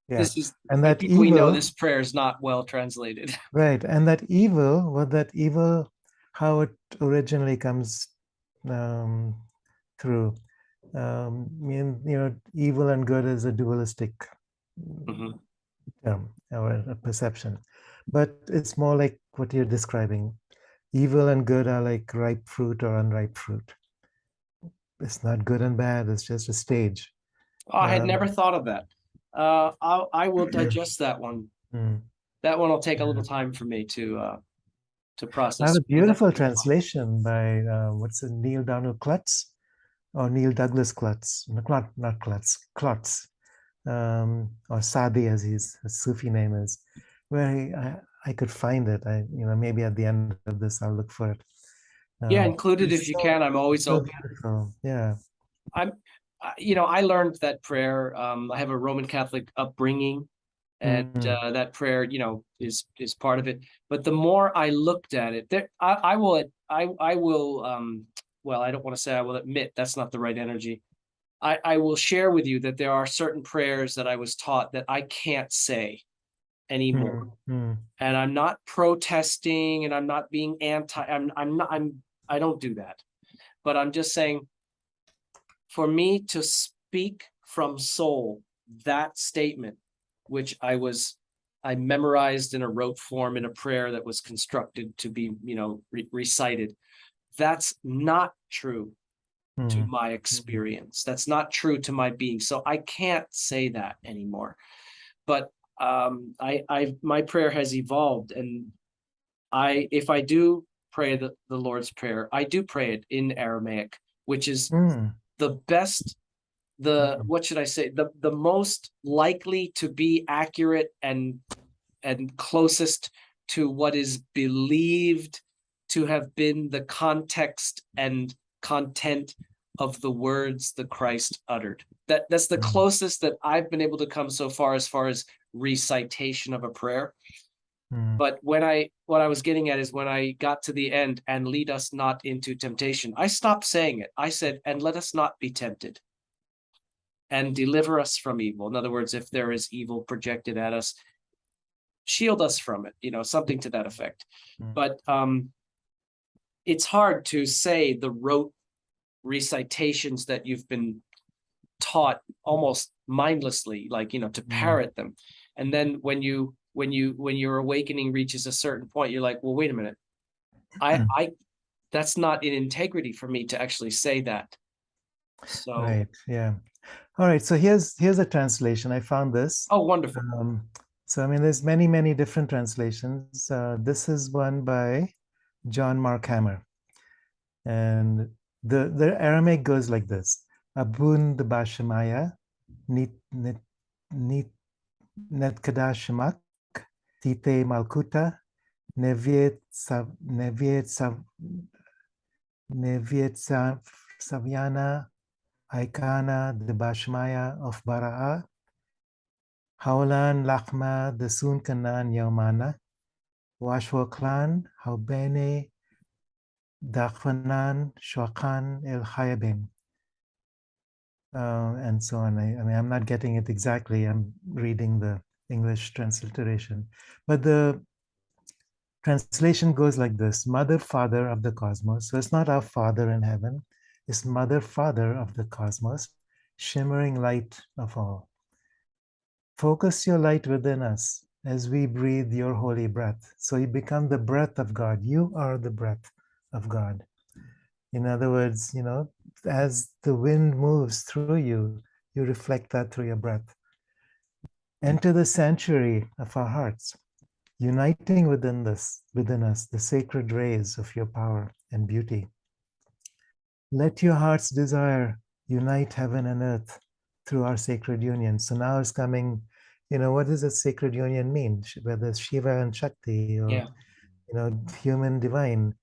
yeah, This is, and I that think we know evil, this prayer is not well translated. right, and that evil, how it originally comes um, through. Evil and good is a dualistic Mhm. term or a perception, but it's more like what you're describing. Evil and good are like ripe fruit or unripe fruit. It's not good and bad, it's just a stage. Oh, I had Um, never thought of that. I will digest that one. mm, That one will take a little yeah. time for me to I have process. a But that's beautiful very fun. translation by what's it, Neil Donald Klutz or Neil Douglas Klutz, not Klutz, Klutz, or Sadi as his Sufi name is, where I could find it. Maybe at the end of this I'll look for it. Yeah, include it if It's you can. I'm always so open. beautiful. Yeah. I'm, I learned that prayer. I have a Roman Catholic upbringing, and Mm, that prayer, is part of it. But the more I looked at it, I will. Well, I don't want to say I will admit that's not the right energy. I will share with you that there are certain prayers that I was taught that I can't say anymore. mm, mm, And I'm not protesting, and I'm not being anti. I'm not. I don't do that. But I'm just saying, for me to speak from soul that statement, which I memorized in a rote form in a prayer that was constructed to be, recited. That's not true to mm, my mm, experience. That's not true to my being. So I can't say that anymore. But my prayer has evolved, and if I do pray the Lord's Prayer, I do pray it in Aramaic, which is mm, the best, the mm, what should I say, the most likely to be accurate and closest to what is believed to have been the context and content of the words that Christ uttered. That's the mm, closest that I've been able to come so far as recitation of a prayer. mm, But what I was getting at is when I got to the end, and lead us not into temptation, I stopped saying it. I said, and let us not be tempted, and deliver us from evil. In other words, if there is evil projected at us, shield us from it, something to that effect. mm, But it's hard to say the rote recitations that you've been taught almost mindlessly, like, to mm, parrot them. And then when your awakening reaches a certain point, you're like, well, wait a minute. mm. I That's not in integrity for me to actually say that. So, Right. Yeah. All right. So here's a translation. I found this. oh, wonderful. Um, so I mean, there's many different translations. This is one by John Mark Hammer. And the Aramaic goes like this: Abun the Bashamaya, Nit Nit Nit Netkadashamak, Tite Malkuta, Neviet Savyana, Aikana the Bashmaya of Baraa, Haulan Lakma the Sunkanan Yaumana, Washwaklan, Haubene, Dakhwanan, Shwakan El Hayabin, and so on. I mean, I'm not getting it exactly. I'm reading the English transliteration. But the translation goes like this: Mother, Father of the cosmos. So it's not our Father in heaven, it's Mother, Father of the cosmos, shimmering light of all. Focus your light within us as we breathe your holy breath. So you become the breath of God. You are the breath of God. In other words, as the wind moves through you, you reflect that through your breath. Enter the sanctuary of our hearts, uniting within us the sacred rays of your power and beauty. Let your heart's desire unite heaven and earth through our sacred union. So now it's coming, what does a sacred union mean? Whether it's Shiva and Shakti or, human divine,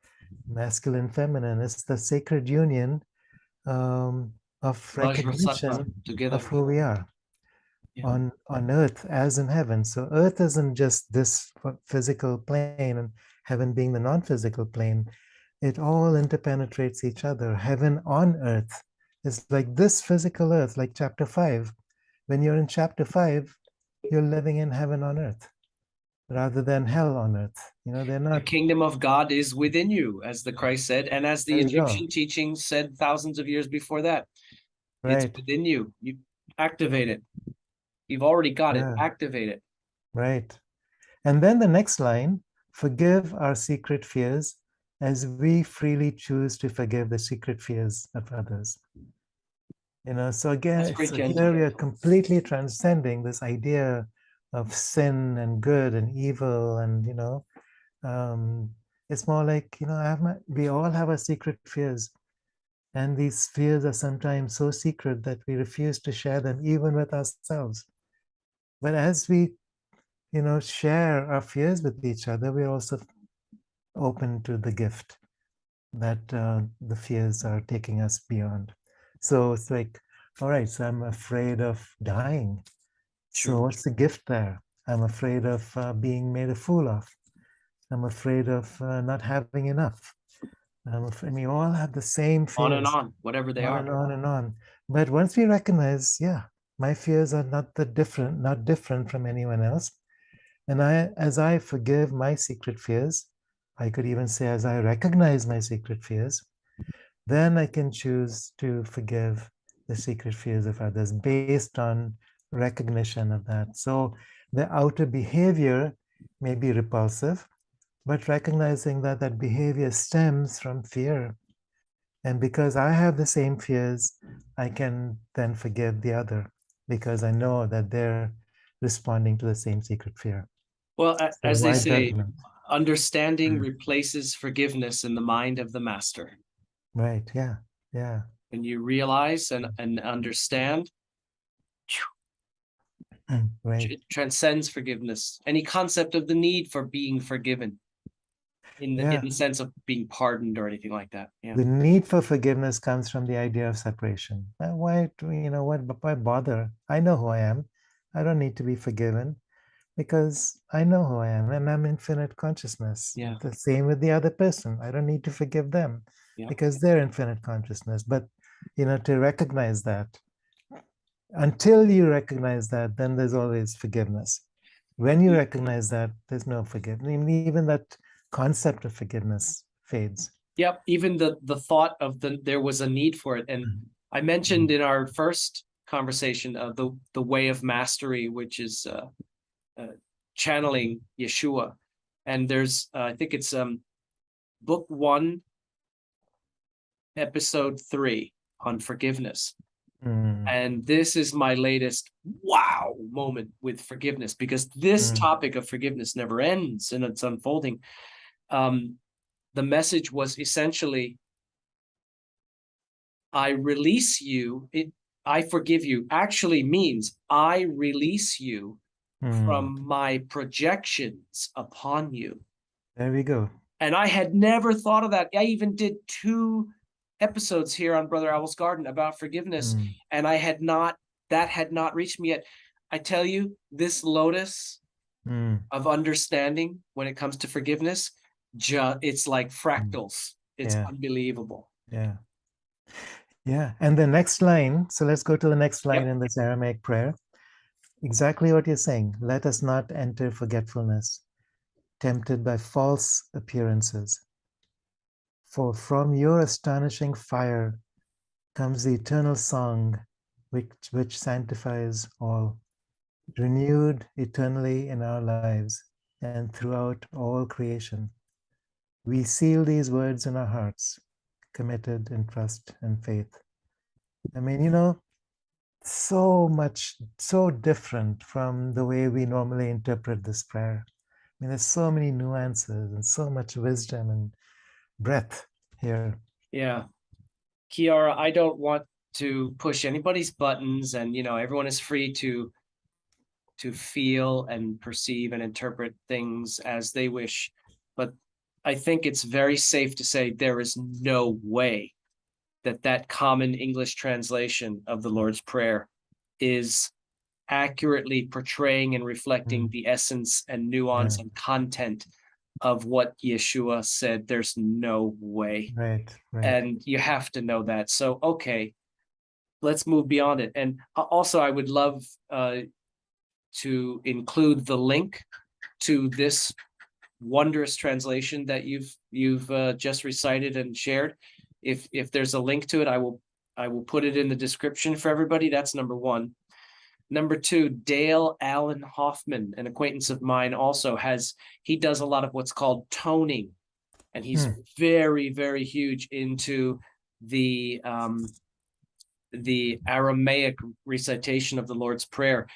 masculine, feminine. It's the sacred union of recognition together. of who we are. Yeah. On earth as in heaven. So earth isn't just this physical plane, and heaven being the non-physical plane. It all interpenetrates each other. Heaven on earth is like this physical earth, like chapter 5. When you're in chapter 5, you're living in heaven on earth rather than hell on earth. They're The not. kingdom of God is within you, as the Christ said, and as the There you Egyptian go. teachings said thousands of years before that. It's Right. within you. You activate it. You've already got it. Yeah. Activate it. Right. And then the next line: forgive our secret fears as we freely choose to forgive the secret fears of others. So again, That's very here gentle. we are completely transcending this idea of sin and good and evil, and um, it's more like we all have our secret fears, and these fears are sometimes so secret that we refuse to share them even with ourselves. But as we share our fears with each other, we're also open to the gift that the fears are taking us beyond. So it's like, all right, so I'm afraid of dying. So what's the gift there? I'm afraid of being made a fool of. I'm afraid of not having enough. We all have the same On and fears, on, whatever they on are. and on and on. But once we recognize, yeah, my fears are not different from anyone else. And as I forgive my secret fears, I could even say as I recognize my secret fears, then I can choose to forgive the secret fears of others based on recognition of that. So the outer behavior may be repulsive, but recognizing that that behavior stems from fear. And because I have the same fears, I can then forgive the other because I know that they're responding to the same secret fear. Well, So as they why say, judgment? understanding replaces forgiveness in the mind of the master. Right. Yeah. Yeah. When you realize and understand, Right. it transcends forgiveness. Any concept of the need for being forgiven in Yeah. the sense of being pardoned or anything like that. Yeah. The need for forgiveness comes from the idea of separation. Why do why bother? I know who I am. I don't need to be forgiven because I know who I am and I'm infinite consciousness. Yeah. The same with the other person. I don't need to forgive them Yeah. because they're infinite consciousness. But to recognize that, until you recognize that, then there's always forgiveness. When you recognize that, there's no forgiveness. Even that concept of forgiveness fades. Yep. Even the thought of there was a need for it. And I mentioned in our first conversation of the way of mastery, which is channeling Yeshua. And there's I think it's book 1, episode 3 on forgiveness. And this is my latest wow moment with forgiveness, because this topic of forgiveness never ends and it's unfolding. The message was essentially I release you. I forgive you actually means I release you from my projections upon you. There we go. And I had never thought of that. I even did 2 episodes here on Brother Owl's Garden about forgiveness, and that had not reached me yet. I tell you, this lotus of understanding when it comes to forgiveness, it's like fractals. It's unbelievable. Yeah. Yeah. And the next line, so let's go to the next line Yep. in this Aramaic prayer. Exactly what you're saying. Let us not enter forgetfulness, tempted by false appearances. For from your astonishing fire comes the eternal song which sanctifies all, renewed eternally in our lives and throughout all creation. We seal these words in our hearts, committed in trust and faith. I mean, so much, so different from the way we normally interpret this prayer. I mean, there's so many nuances and so much wisdom and breadth here. Yeah. Kiara, I don't want to push anybody's buttons, and everyone is free to feel and perceive and interpret things as they wish. But I think it's very safe to say there is no way that common English translation of the Lord's Prayer is accurately portraying and reflecting the essence and nuance and content of what Yeshua said. There's no way. Right. And you have to know that. So, okay, let's move beyond it. And also, I would love to include the link to this wondrous translation that you've just recited and shared. If there's a link to it, I will put it in the description for everybody. That's number 1. Number 2, Dale Allen Hoffman, an acquaintance of mine, also he does a lot of what's called toning, and he's very, very huge into the Aramaic recitation of the Lord's Prayer.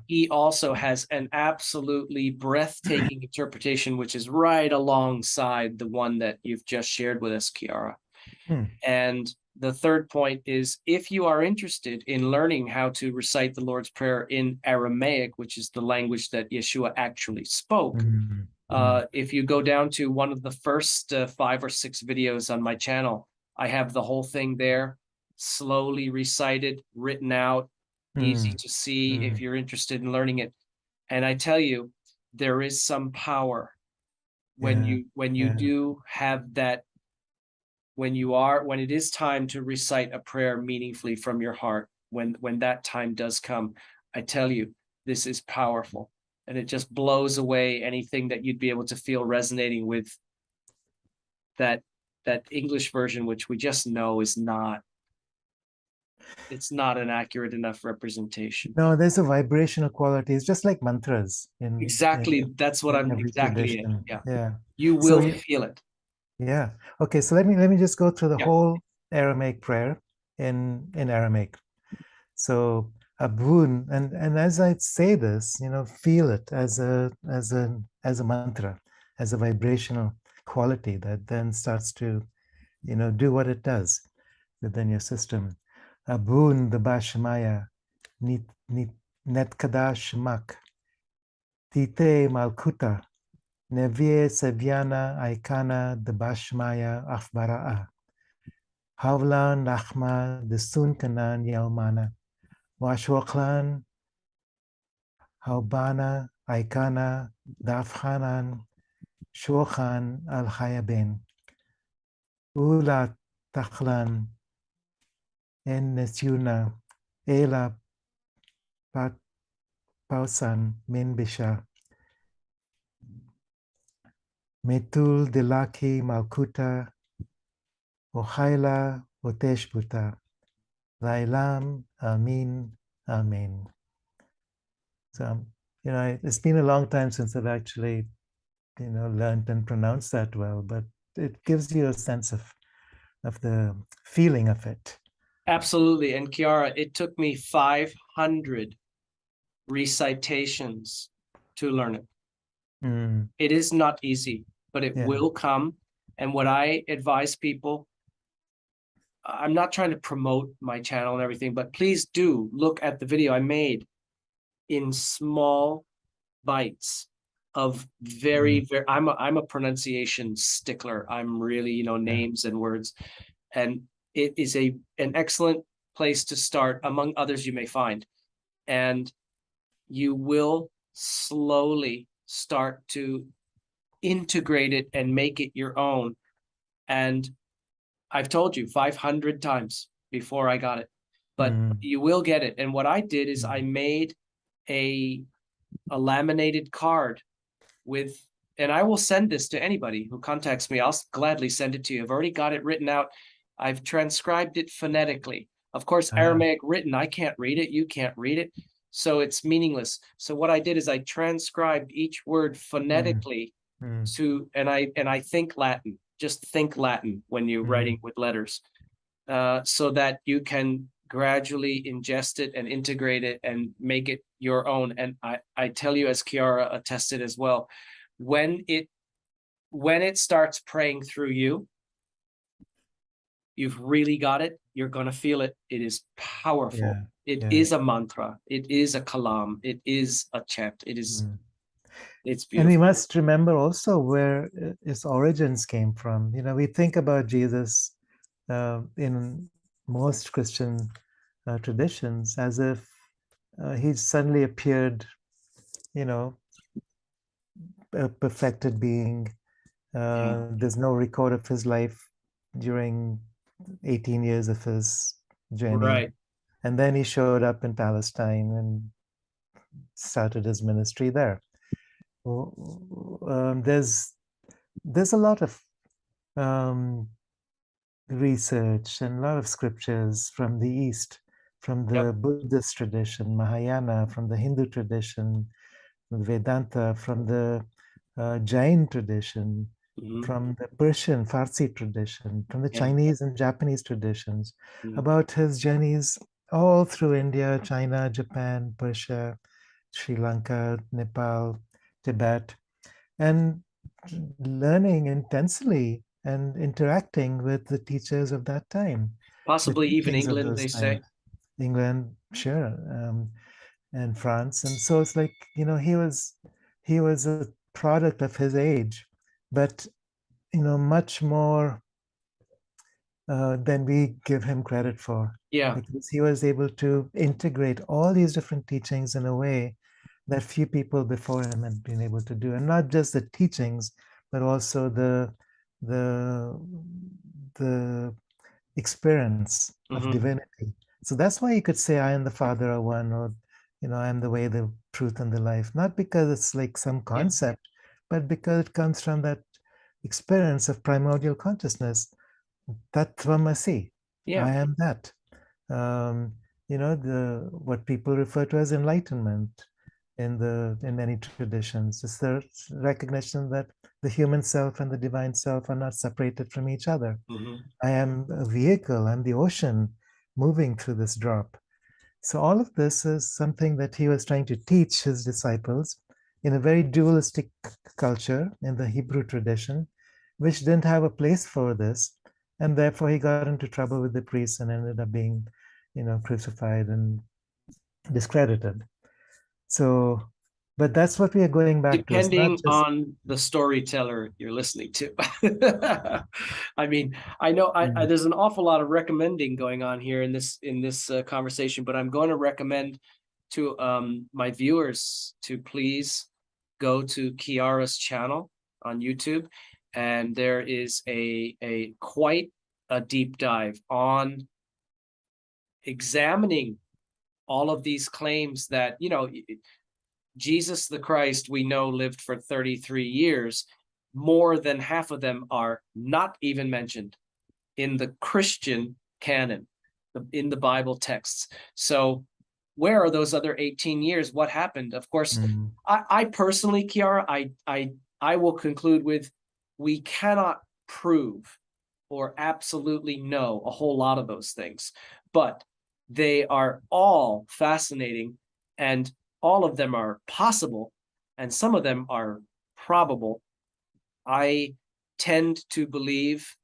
He also has an absolutely breathtaking interpretation, which is right alongside the one that you've just shared with us, Kiara. And the third point is, if you are interested in learning how to recite the Lord's Prayer in Aramaic, which is the language that Yeshua actually spoke, if you go down to one of the first 5 or 6 videos on my channel, I have the whole thing there, slowly recited, written out, easy to see if you're interested in learning it. And I tell you, there is some power when you do have that, when it is time to recite a prayer meaningfully from your heart, when that time does come. I tell you, this is powerful, and it just blows away anything that you'd be able to feel resonating with that English version, which we just know is not an accurate enough representation. No, there's a vibrational quality. It's just like mantras Exactly. That's what I'm every exactly it. tradition. Yeah. You will feel it. Yeah. Okay, so let me just go through the Yeah. whole Aramaic prayer in Aramaic. So abun, and as I say this, feel it as a mantra, as a vibrational quality that then starts to, do what it does within your system. Abun the Bashmaya, net kadash mak, tite malkuta, nevie seviana aikana the Bashmaya afbara'a. Havlan Nachma the Sunkanan Yaumana, Washwaklan Haubana Aikana Dafhanan Shokhan Al Hayaben, Ula Taklan En Nesuna Ela Pausan Min Bisha, Metul Delaki Malkuta Ohaila Oteshbuta, Lailam Amin Amen. So, it's been a long time since I've actually, learned and pronounced that well, but it gives you a sense of the feeling of it. Absolutely. And Kiara, it took me 500 recitations to learn it. It is not easy, but it will come. And what I advise people I'm not trying to promote my channel and everything, but please do look at the video I made in small bites of Mm, very I'm a pronunciation stickler. I'm really, yeah. names and words. And it is an excellent place to start, among others you may find. And you will slowly start to integrate it and make it your own. And I've told you 500 times before I got it, but Mm, you will get it. And what I did is I mm, made a a laminated card with, and I will send this to anybody who contacts me. I'll gladly send it to you. I've already got it written out. I've transcribed it phonetically. Of course, ah, Aramaic written, I can't read it. You can't read it. So it's meaningless. So what I did is I transcribed each word mm, phonetically mm, and I think Latin. Just think Latin when you're mm. writing with letters, so that you can gradually ingest it and integrate it and make it your own. And I tell you, as Kiara attested as well, when it starts praying through you, you've really got it. You're going to feel it. It is powerful. Yeah, It yeah. is a mantra. It is a kalam. It is a chant. Mm. It's And we beautiful. must remember also where its origins came from. We think about Jesus in most Christian traditions as if he suddenly appeared, you know, a perfected being. Yeah. There's no record of his life during 18 years of his journey. Right. And then he showed up in Palestine and started his ministry there. There's a lot of um, research and a lot of scriptures from the East, from the Yep. Buddhist tradition, Mahayana, from the Hindu tradition, Vedanta, from the Jain tradition, Mhm. from the Persian Farsi tradition, from the Yeah. Chinese and Japanese traditions, Mm. about his journeys all through India, China, Japan, Persia, Sri Lanka, Nepal, Tibet, and learning intensely and interacting with the teachers of that time, the Possibly even teachings of England, those they times. say. England, sure, and France, and so it's like he was a product of his age, but much more than we give him credit for, Yeah. because he was able to integrate all these different teachings in a way that few people before him had been able to do, and not just the teachings, but also the the experience of Hmm. divinity. So that's why you could say, I and the Father are one, or I am the way, the truth, and the life. Not because it's like some Yeah. concept, but because it comes from that experience of primordial consciousness. Tattvamasi, Yeah. I am that. Um, the what people refer to as enlightenment in many traditions. It's the recognition that the human self and the divine self are not separated from each other. Hmm. I am a vehicle, I'm the ocean moving through this drop. So, all of this is something that he was trying to teach his disciples in a very dualistic culture in the Hebrew tradition, which didn't have a place for this. And therefore, he got into trouble with the priests and ended up being, crucified and discredited. So, but that's what we are going back to. It's not Depending just. on the storyteller you're listening to. I mean, I know Mm, there's an awful lot of recommending going on here in this conversation, but I'm going to recommend to my viewers to please go to Kiara's channel on YouTube, and there is a quite a deep dive on examining all of these claims that Jesus the Christ, we know, lived for 33 years. More than half of them are not even mentioned in the Christian canon, in the Bible texts. So, where are those other 18 years? What happened? Of course, mm, I personally, Kiara, I will conclude with, we cannot prove or absolutely know a whole lot of those things, but they are all fascinating, and all of them are possible, and some of them are probable. I tend to believe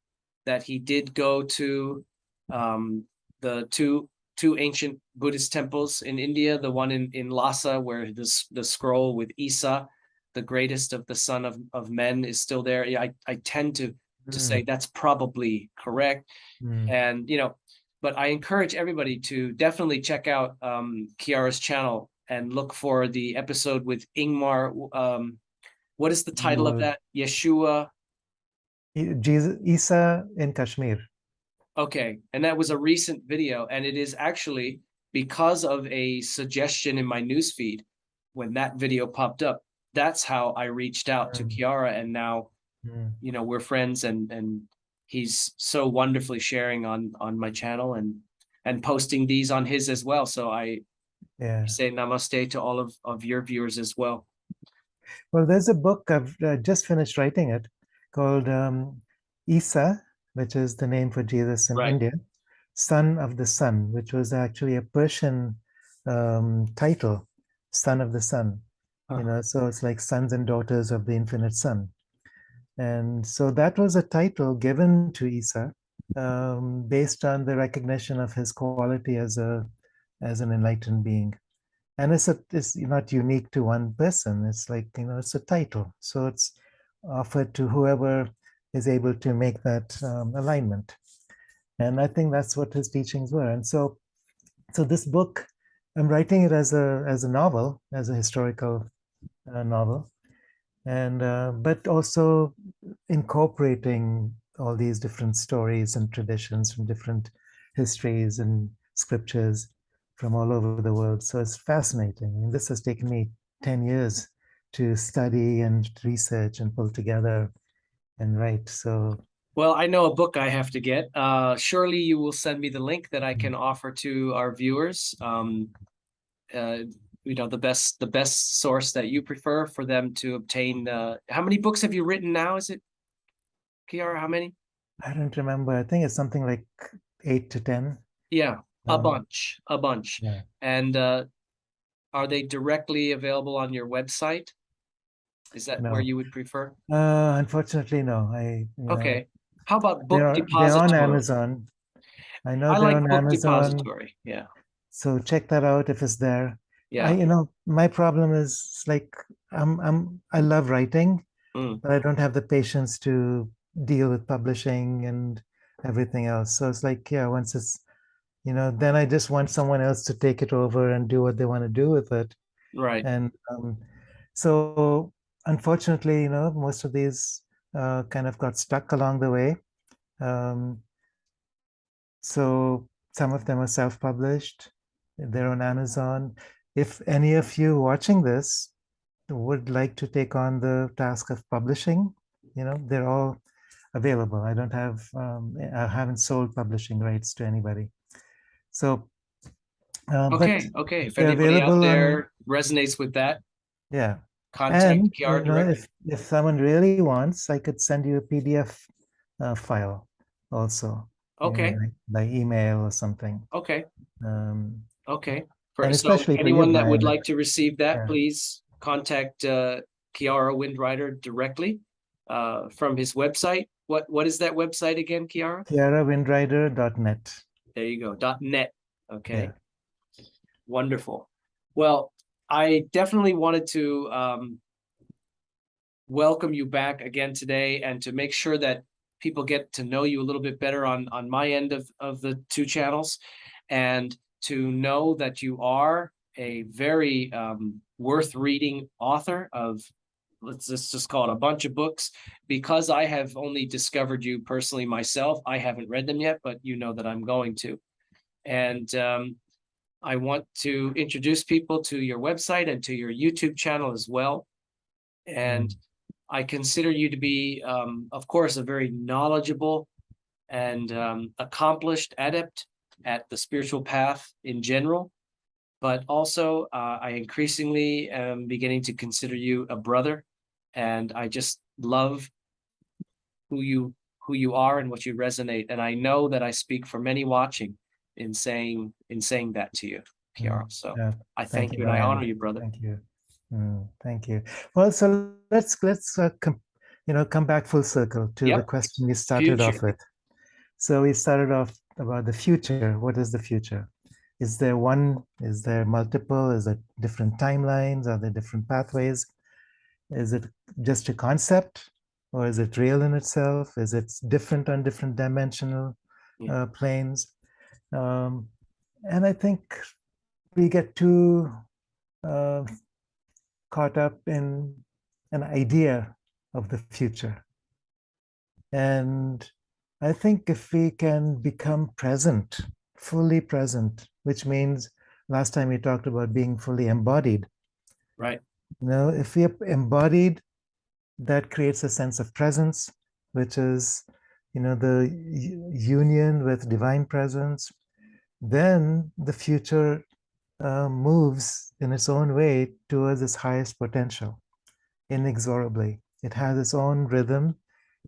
that he did go to the two ancient Buddhist temples in India, the one in Lhasa, where the scroll with Isa, the greatest of the son of men, is still there. Yeah, I tend to say that's probably correct. And but I encourage everybody to definitely check out Kiara's channel and look for the episode with Ingmar. What is the title of that? Yeshua. Jesus, Isa in Kashmir. Okay, and that was a recent video, and it is actually because of a suggestion in my newsfeed when that video popped up. That's how I reached out to Kiara, and now we're friends, and he's so wonderfully sharing on my channel and posting these on his as well. So I say namaste to all of your viewers as well. Well, there's a book I've just finished writing it called Isa, which is the name for Jesus in India, Son of the Sun, which was actually a Persian title, Son of the Sun. So it's like sons and daughters of the infinite sun. And so that was a title given to Isa based on the recognition of his quality as an enlightened being. And it's not unique to one person. It's like, it's a title. So it's offered to whoever is able to make that alignment. And I think that's what his teachings were. And so this book, I'm writing it as a novel, as a historical novel, and but also incorporating all these different stories and traditions from different histories and scriptures from all over the world. So it's fascinating. And this has taken me 10 years to study and research and pull together and write. So, well, I know a book I have to get. Surely you will send me the link that I can offer to our viewers. The best source that you prefer for them to obtain. How many books have you written now? Is it, Kiara, how many? I don't remember. I think it's something like 8 to 10. Yeah, a bunch. Yeah. And are they directly available on your website? Is that where you would prefer? Unfortunately, no. Okay. How about Book they're on Depository? Amazon. I know I they're like on Book Amazon. Depository. Yeah. So check that out if it's there. Yeah. My problem is like I love writing, but I don't have the patience to deal with publishing and everything else. So it's like, once it's, then I just want someone else to take it over and do what they want to do with it. Right. And so unfortunately, most of these kind of got stuck along the way. So some of them are self-published. They're on Amazon. If any of you watching this would like to take on the task of publishing, they're all available. I haven't sold publishing rights to anybody. So, okay. but If they're anybody out available there resonates with that, contact and Kiara directly. if someone really wants, I could send you a PDF file also. Okay. By email or something. Okay. Okay. And So especially for you, anyone that would Brian. like to receive that, please contact Kiara Windrider directly from his website. What is that website again, Kiara? KiaraWindrider.net. There you go. .net. Okay. Yeah. Wonderful. Well, I definitely wanted to welcome you back again today and to make sure that people get to know you a little bit better on my end of the two channels, and to know that you are a very worth reading author of, let's just call it a bunch of books, because I have only discovered you personally myself. I haven't read them yet, but you know that I'm going to. And I want to introduce people to your website and to your YouTube channel as well. And I consider you to be, of course, a very knowledgeable and accomplished adept at the spiritual path in general. But also, I increasingly am beginning to consider you a brother, and I just love who you are and what you resonate. And I know that I speak for many watching in saying that to you, Kiara. So I thank you and I honor you, brother. Thank you. Thank you. Well, so let's come back full circle to the question we started off with. So we started off about the future. What is the future? Is there one? Is there multiple? Is it different timelines? Are there different pathways? Is it just a concept, or is it real in itself? Is it different on different dimensional planes? And I think we get too uh, caught up in an idea of the future. And I think if we can become present, fully present, which means last time we talked about being fully embodied. Right. If we are embodied, that creates a sense of presence, which is, the union with divine presence. Then the future moves in its own way towards its highest potential, inexorably. It has its own rhythm,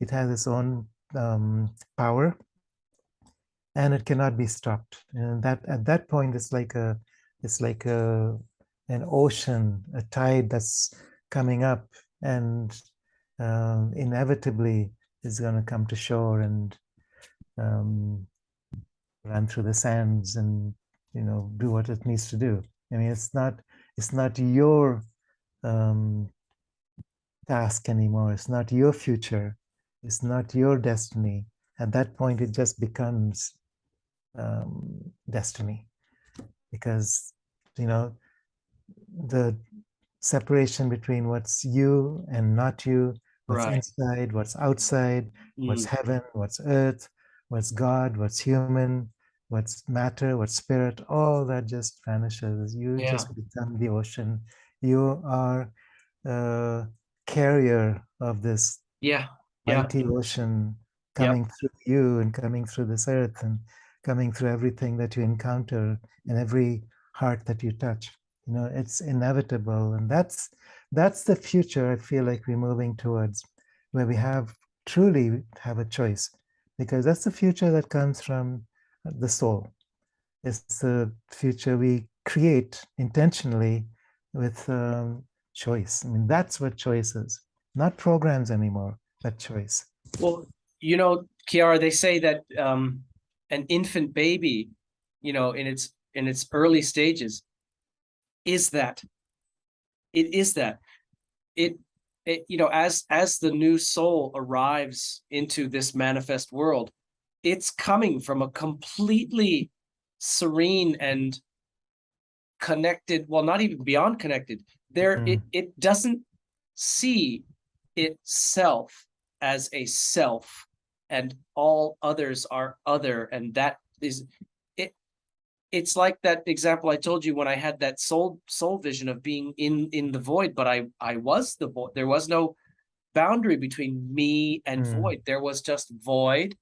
it has its own power, and it cannot be stopped. And that at that point, it's like an ocean, a tide that's coming up, and inevitably is going to come to shore and um, run through the sands and do what it needs to do. I mean, it's not your um, task anymore. It's not your future. It's not your destiny. At that point, it just becomes destiny, because the separation between what's you and not you, what's Right. inside, what's outside, what's heaven, what's earth, what's God, what's human, what's matter, what's spirit, all that just vanishes. You Yeah. just become the ocean. You are a carrier of this Yeah. Yeah. mighty ocean Yep. coming through you and coming through this earth and coming through everything that you encounter and every heart that you touch. It's inevitable, and that's the future I feel like we're moving towards, where we truly have a choice, because that's the future that comes from the soul. It's the future we create intentionally with choice. I mean, that's what choice is, not programs anymore, but choice. Well, Kiara, they say that an infant baby, in its early stages, is that it is that it, as the new soul arrives into this manifest world, it's coming from a completely serene and connected, well, not even beyond connected. It doesn't see itself as a self, and all others are other, and that is it. It's like that example I told you when I had that soul vision of being in the void, but I was the void. There was no boundary between me and void. There was just void.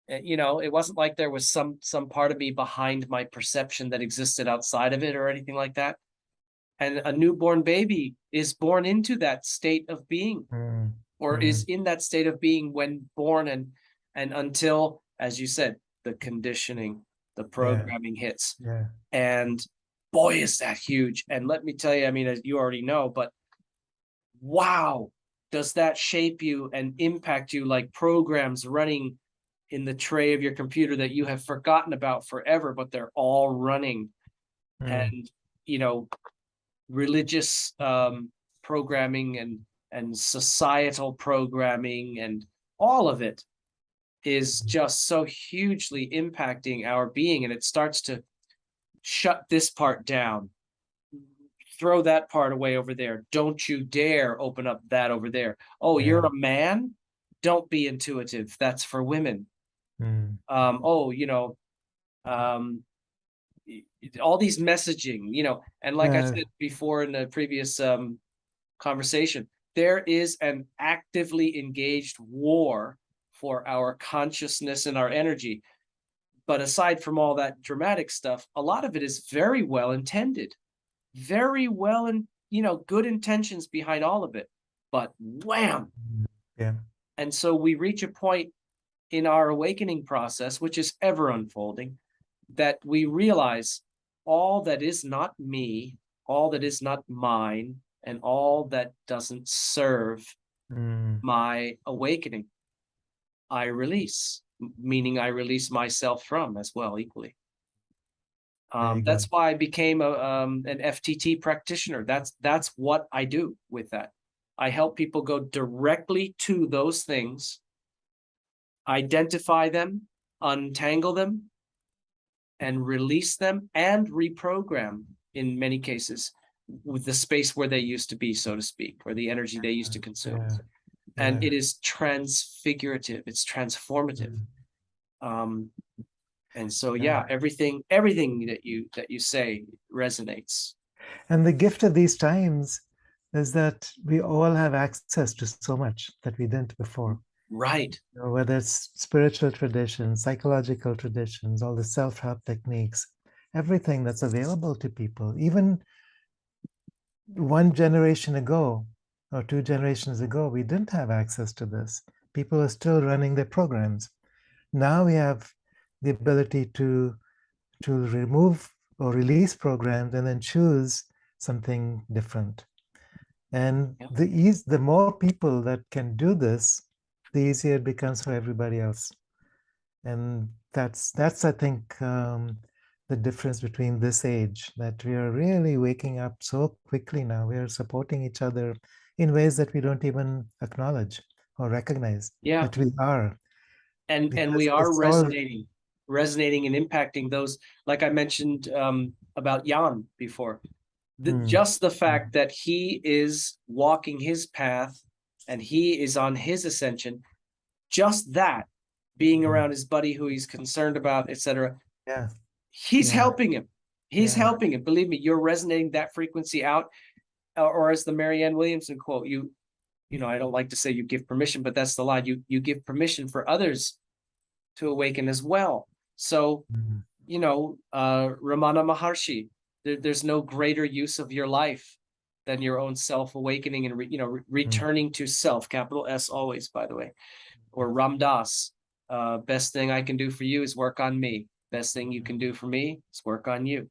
It wasn't like there was some part of me behind my perception that existed outside of it or anything like that. And a newborn baby is born into that state of being, or is in that state of being when born, and until, as you said, the conditioning, the programming hits. Yeah. And boy, is that huge. And let me tell you, I mean, as you already know, but wow, does that shape you and impact you like programs running in the tray of your computer that you have forgotten about forever, but they're all running. And religious programming and societal programming, and all of it is just so hugely impacting our being, and it starts to shut this part down, throw that part away over there, don't you dare open up that over there. Oh, you're a man, don't be intuitive, that's for women. All these messaging, and like I said before in the previous conversation, there is an actively engaged war for our consciousness and our energy. But aside from all that dramatic stuff, a lot of it is very well intended, very well, and good intentions behind all of it. But wham! Yeah. And so we reach a point in our awakening process, which is ever unfolding, that we realize all that is not me, all that is not mine, and all that doesn't serve my awakening, I release. meaning I release myself from as well, equally. Very That's good. why I became an FTT practitioner. That's what I do with that. I help people go directly to those things, identify them, untangle them, and release them and reprogram in many cases with the space where they used to be, so to speak, or the energy they used to consume. Yeah. And Yeah. it is transfigurative, it's transformative. And so yeah, everything that you say resonates. And the gift of these times is that we all have access to so much that we didn't before. Right. You know, whether it's spiritual traditions, psychological traditions, all the self-help techniques, everything that's available to people. Even one generation ago or two generations ago, we didn't have access to this. People are still running their programs. Now we have the ability to remove or release programs and then choose something different. And Yeah. the more people that can do this, the easier it becomes for everybody else. And that's I think the difference between this age, that we are really waking up so quickly now. We are supporting each other in ways that we don't even acknowledge or recognize Yeah. that we are. And we Because are it's all resonating and impacting those, like I mentioned about Jan before. mm, Just the fact that he is walking his path and he is on his ascension, just that, being mm, around his buddy who he's concerned about, etc., yeah, he's yeah, helping him. He's yeah, helping him. Believe me, you're resonating that frequency out. Or as the Marianne Williamson quote, you know, I don't like to say you give permission, but that's the line. You give permission for others to awaken as well. So, mm, you know, Ramana Maharshi, there's no greater use of your life than your own self awakening and mm, returning to self, capital S always, by the way. Or Ram Dass, best thing I can do for you is work on me. Best thing you can do for me is work on you.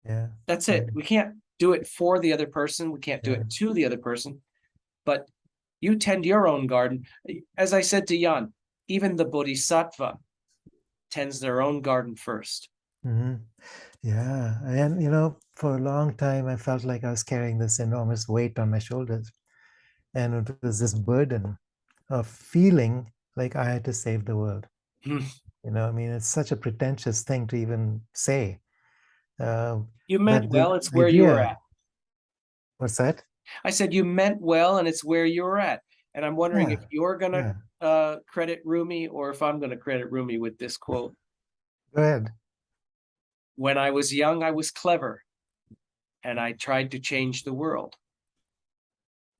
yeah, That's yeah, it. We can't do it for the other person. We can't do yeah. it to the other person, but you tend your own garden. As I said to Jan, even the Bodhisattva tends their own garden first. Mhm. Yeah, and you know, for a long time, I felt like I was carrying this enormous weight on my shoulders, and it was this burden of feeling like I had to save the world. You know, I mean, it's such a pretentious thing to even say. Uh, You meant but the well, it's where you were idea, at. what's that? I said you meant well, and it's where you were at. And I'm wondering Yeah, if you're gonna yeah. credit Rumi or if I'm gonna credit Rumi with this quote. Go ahead. When I was young, I was clever, and I tried to change the world.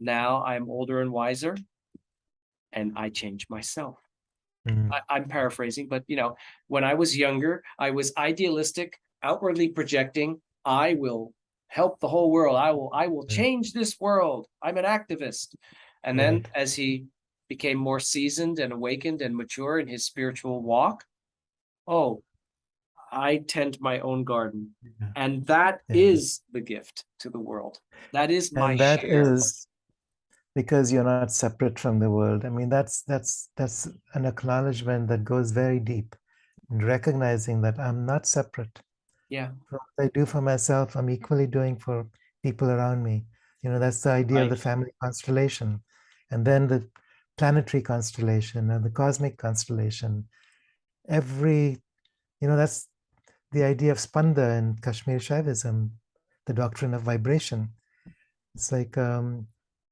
Now I'm older and wiser, and I change myself. Mm, I'm paraphrasing, but when I was younger, I was idealistic, outwardly projecting. I will help the whole world. I will yeah, change this world. I'm an activist. And then right. as he became more seasoned and awakened and mature in his spiritual walk, oh, I tend my own garden. Yeah, And that yeah. is the gift to the world. That is my And that share. is because you're not separate from the world. I mean, that's an acknowledgement that goes very deep, and recognizing that I'm not separate. Yeah, For what I do for myself, I'm equally doing for people around me. You know, that's the idea of the right. family constellation, and then the planetary constellation and the cosmic constellation. Every, that's the idea of Spanda in Kashmir Shaivism, the doctrine of vibration. It's like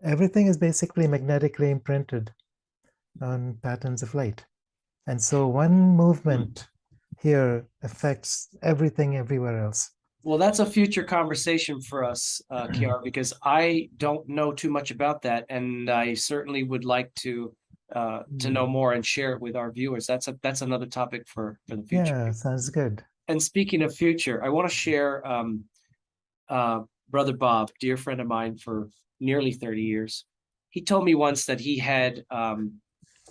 everything is basically magnetically imprinted on patterns of light. And so one Hmm. movement here affects everything everywhere else. Well, that's a future conversation for us, Kiara, because I don't know too much about that, and I certainly would like to know more and share it with our viewers. That's another topic for the future. Yeah, sounds good. And speaking of future, I want to share brother Bob, dear friend of mine for nearly 30 years. He told me once that he had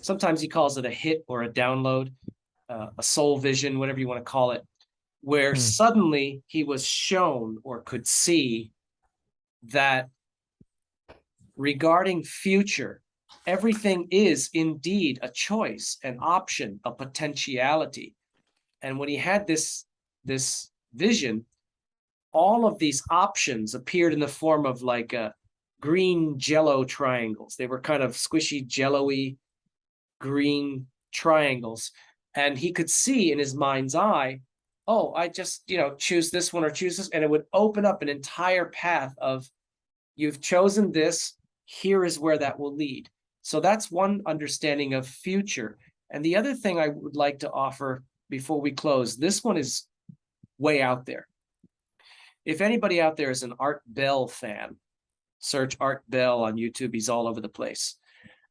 sometimes he calls it a hit or a download, a soul vision, whatever you want to call it, where Hmm. suddenly he was shown or could see that regarding future, everything is indeed a choice, an option, a potentiality. And when he had this vision, all of these options appeared in the form of like green jello triangles. They were kind of squishy, jello-y green triangles. And he could see in his mind's eye, oh, I just, choose this one or choose this. And it would open up an entire path of, you've chosen this, here is where that will lead. So that's one understanding of future. And the other thing I would like to offer before we close, this one is way out there. If anybody out there is an Art Bell fan, search Art Bell on YouTube. He's all over the place.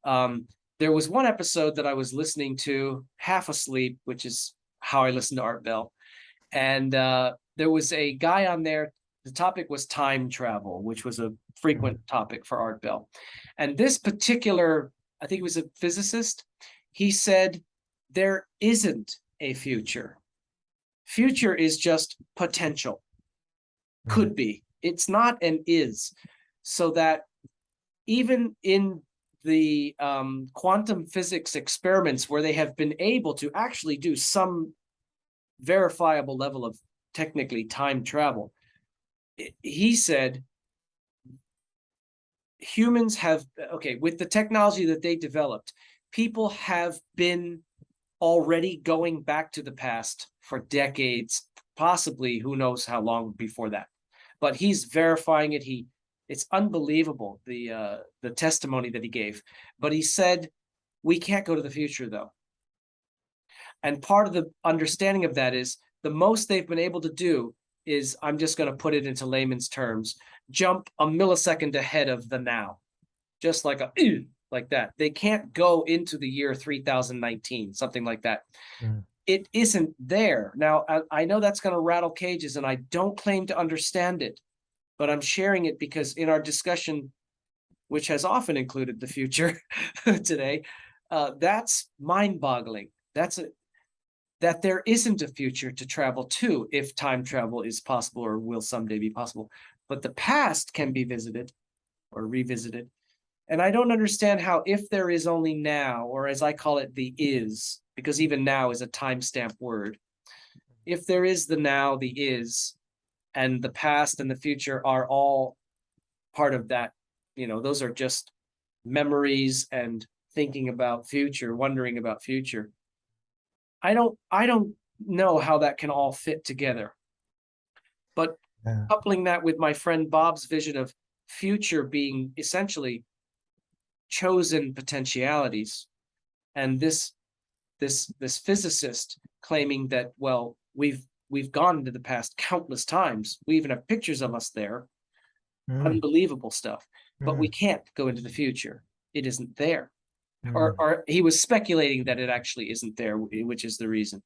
There was one episode that I was listening to half asleep, which is how I listen to Art Bell. And there was a guy on there. The topic was time travel, which was a frequent topic for Art Bell. And this particular, I think he was a physicist, he said, there isn't a future. Future is just potential. Could be. It's not and is. So that even in the quantum physics experiments where they have been able to actually do some verifiable level of technically time travel, he said humans have, okay, with the technology that they developed, people have been already going back to the past for decades, possibly who knows how long before that. But he's verifying it. It's unbelievable, the testimony that he gave. But he said, we can't go to the future though. And part of the understanding of that is the most they've been able to do is, I'm just going to put it into layman's terms, jump a millisecond ahead of the now, just like like that. They can't go into the year 3019, something like that. It isn't there. Now, I know that's going to rattle cages, and I don't claim to understand it, but I'm sharing it because in our discussion, which has often included the future today, that's mind-boggling. That there isn't a future to travel to if time travel is possible or will someday be possible. But the past can be visited or revisited. And I don't understand how, if there is only now, or as I call it, the is, because even now is a timestamp word. If there is the now, the is, and the past and the future are all part of that, those are just memories and thinking about future, wondering about future. I don't know how that can all fit together. But coupling that with my friend Bob's vision of future being essentially chosen potentialities, and this physicist claiming that, well, we've gone into the past countless times. We even have pictures of us there. Unbelievable stuff. But we can't go into the future. It isn't there. Or he was speculating that it actually isn't there, which is the reason.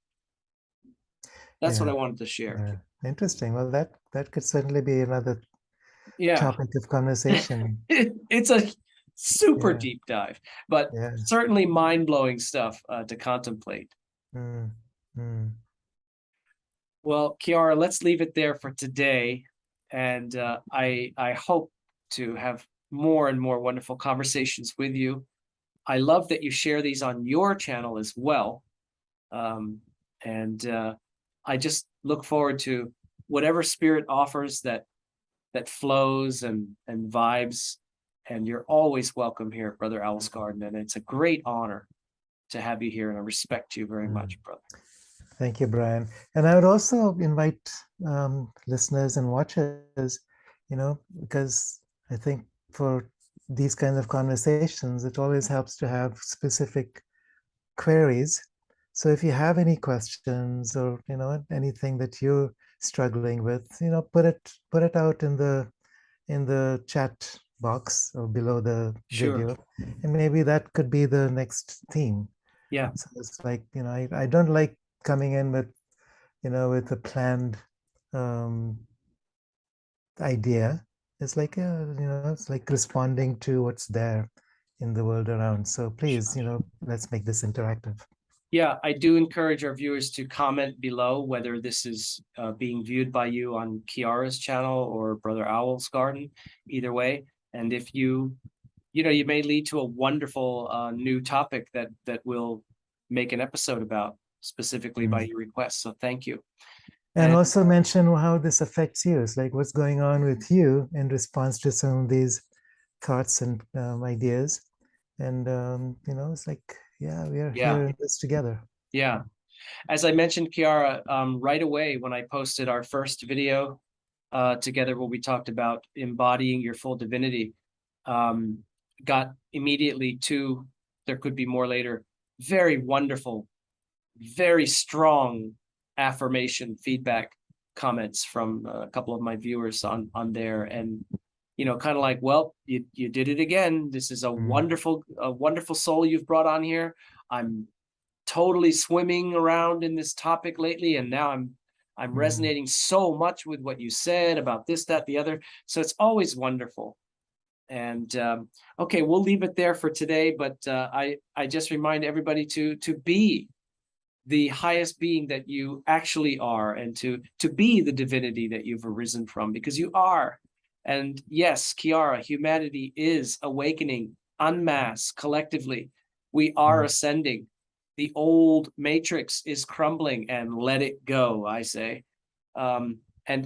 That's what I wanted to share. Interesting. Well, that could certainly be another topic of conversation. It's a super deep dive, but certainly mind-blowing stuff to contemplate. Well, Kiara, let's leave it there for today. And I hope to have more and more wonderful conversations with you. I love that you share these on your channel as well. And I just look forward to whatever spirit offers that flows and vibes. And you're always welcome here at Brother Owl's Garden. And it's a great honor to have you here. And I respect you very much, brother. Thank you, Brian. And I would also invite listeners and watchers, because I think for these kinds of conversations, it always helps to have specific queries. So if you have any questions or anything that you're struggling with, put it out in the chat box or below the video, and maybe that could be the next theme. So it's like, I don't like coming in with with a planned idea. It's like it's like responding to what's there in the world around. So please, let's make this interactive. Yeah, I do encourage our viewers to comment below whether this is being viewed by you on Kiara's channel or Brother Owl's Garden, either way. And if you you may lead to a wonderful new topic that we'll make an episode about specifically by your request. So thank you. And also mention how this affects you. It's like what's going on with you in response to some of these thoughts and ideas. And, it's like, yeah, we are here in this together. Yeah. As I mentioned, Kiara, right away when I posted our first video together where we talked about embodying your full divinity, got immediately two, there could be more later, very wonderful, very strong affirmation feedback comments from a couple of my viewers on there. And kind of like, well, you did it again. This is a wonderful soul you've brought on here. I'm totally swimming around in this topic lately, and now I'm resonating so much with what you said about this, that, the other. So it's always wonderful. And okay, we'll leave it there for today. But I just remind everybody to be the highest being that you actually are, and to be the divinity that you've arisen from, because you are. And yes, Kiara, humanity is awakening en masse collectively. We are ascending. The old matrix is crumbling, and let it go, I say. And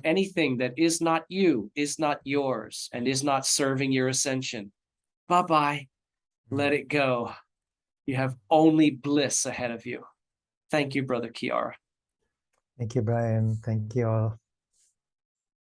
anything that is not you, is not yours, and is not serving your ascension, bye-bye. Let it go. You have only bliss ahead of you. Thank you, Brother Kiara. Thank you, Brian. Thank you all.